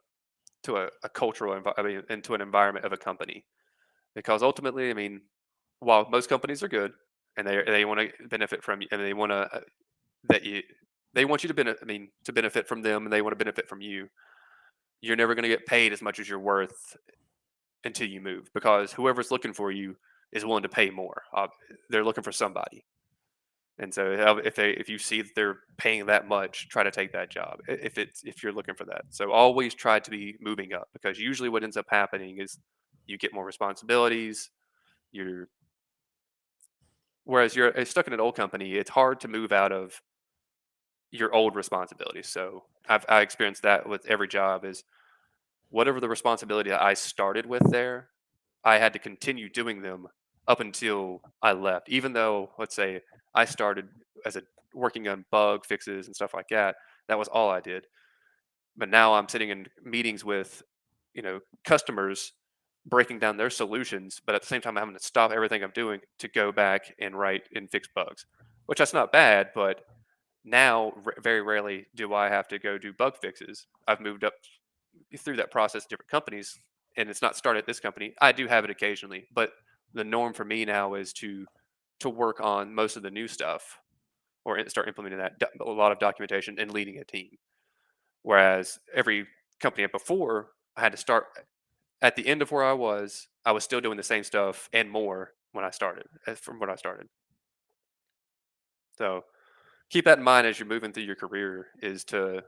a cultural into an environment of a company, because ultimately, I mean, while most companies are good and they want to benefit from you, and they want to that you they want you to benefit from them, and they want to benefit from you. You're never going to get paid as much as you're worth until you move, because whoever's looking for you is willing to pay more. They're looking for somebody, and so if you see that they're paying that much, try to take that job if you're looking for that. So always try to be moving up, because usually what ends up happening is you get more responsibilities. You're Whereas you're stuck in an old company, it's hard to move out of your old responsibilities. So I experienced that with every job, is whatever the responsibility that I started with there, I had to continue doing them up until I left. Even though, let's say, I started working on bug fixes and stuff like that, that was all I did. But now I'm sitting in meetings with, customers, breaking down their solutions, but at the same time, I'm having to stop everything I'm doing to go back and write and fix bugs, which that's not bad. But now, very rarely do I have to go do bug fixes. I've moved up through that process in different companies, and it's not started at this company. I do have it occasionally, but the norm for me now is to work on most of the new stuff, or start implementing that, a lot of documentation and leading a team. Whereas every company before, I had to start at the end of where I was still doing the same stuff and more when I started, from when I started. So keep that in mind as you're moving through your career, is to,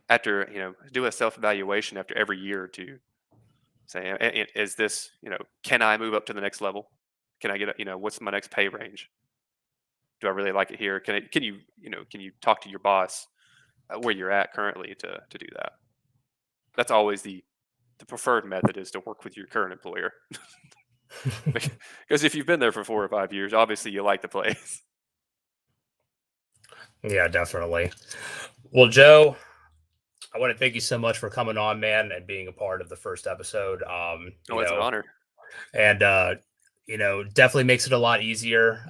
after, do a self-evaluation after every year or two. Say, is this, can I move up to the next level? Can I get, what's my next pay range? Do I really like it here? Can you talk to your boss where you're at currently to do that? That's always the preferred method, is to work with your current employer. Because if you've been there for 4 or 5 years, obviously you like the place. Yeah, definitely. Well, Joe, I want to thank you so much for coming on, man, and being a part of the first episode. It's an honor. And definitely makes it a lot easier.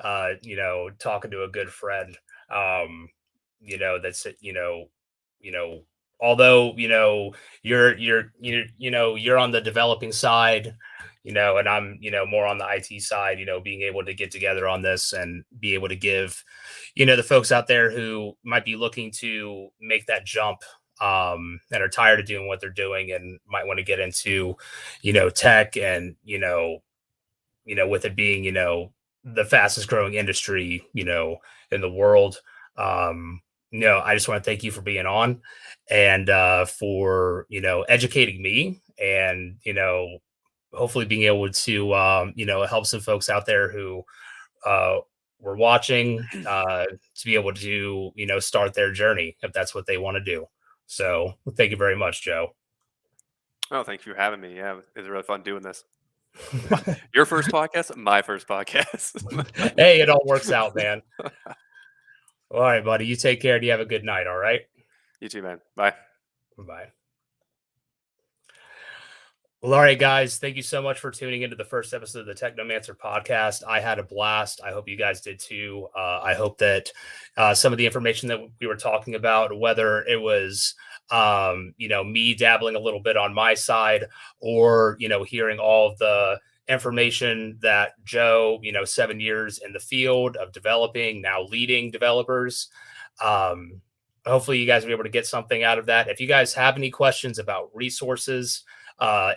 Talking to a good friend. That's although you're on the developing side, and I'm more on the IT side. Being able to get together on this and be able to give the folks out there who might be looking to make that jump, and are tired of doing what they're doing and might want to get into tech, and with it being the fastest growing industry in the world. I just want to thank you for being on, and for educating me, and hopefully being able to help some folks out there who were watching, to be able to start their journey if that's what they want to do. So thank you very much, Joe. Oh, thank you for having me. Yeah, it was really fun doing this. Your first podcast, my first podcast. Hey, it all works out, man. All right, buddy. You take care. Do you have a good night? All right. You too, man. Bye. Bye. Well, all right, guys. Thank you so much for tuning into the first episode of the Technomancer podcast. I had a blast. I hope you guys did too. I hope that some of the information that we were talking about, whether it was me dabbling a little bit on my side, or, hearing all of the information that Joe, 7 years in the field of developing, now leading developers. Hopefully you guys will be able to get something out of that. If you guys have any questions about resources,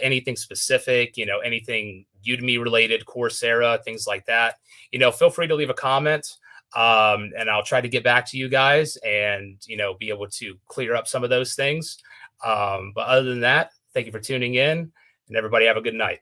anything specific, anything Udemy related, Coursera, things like that, feel free to leave a comment. And I'll try to get back to you guys and, be able to clear up some of those things. But other than that, thank you for tuning in, and everybody have a good night.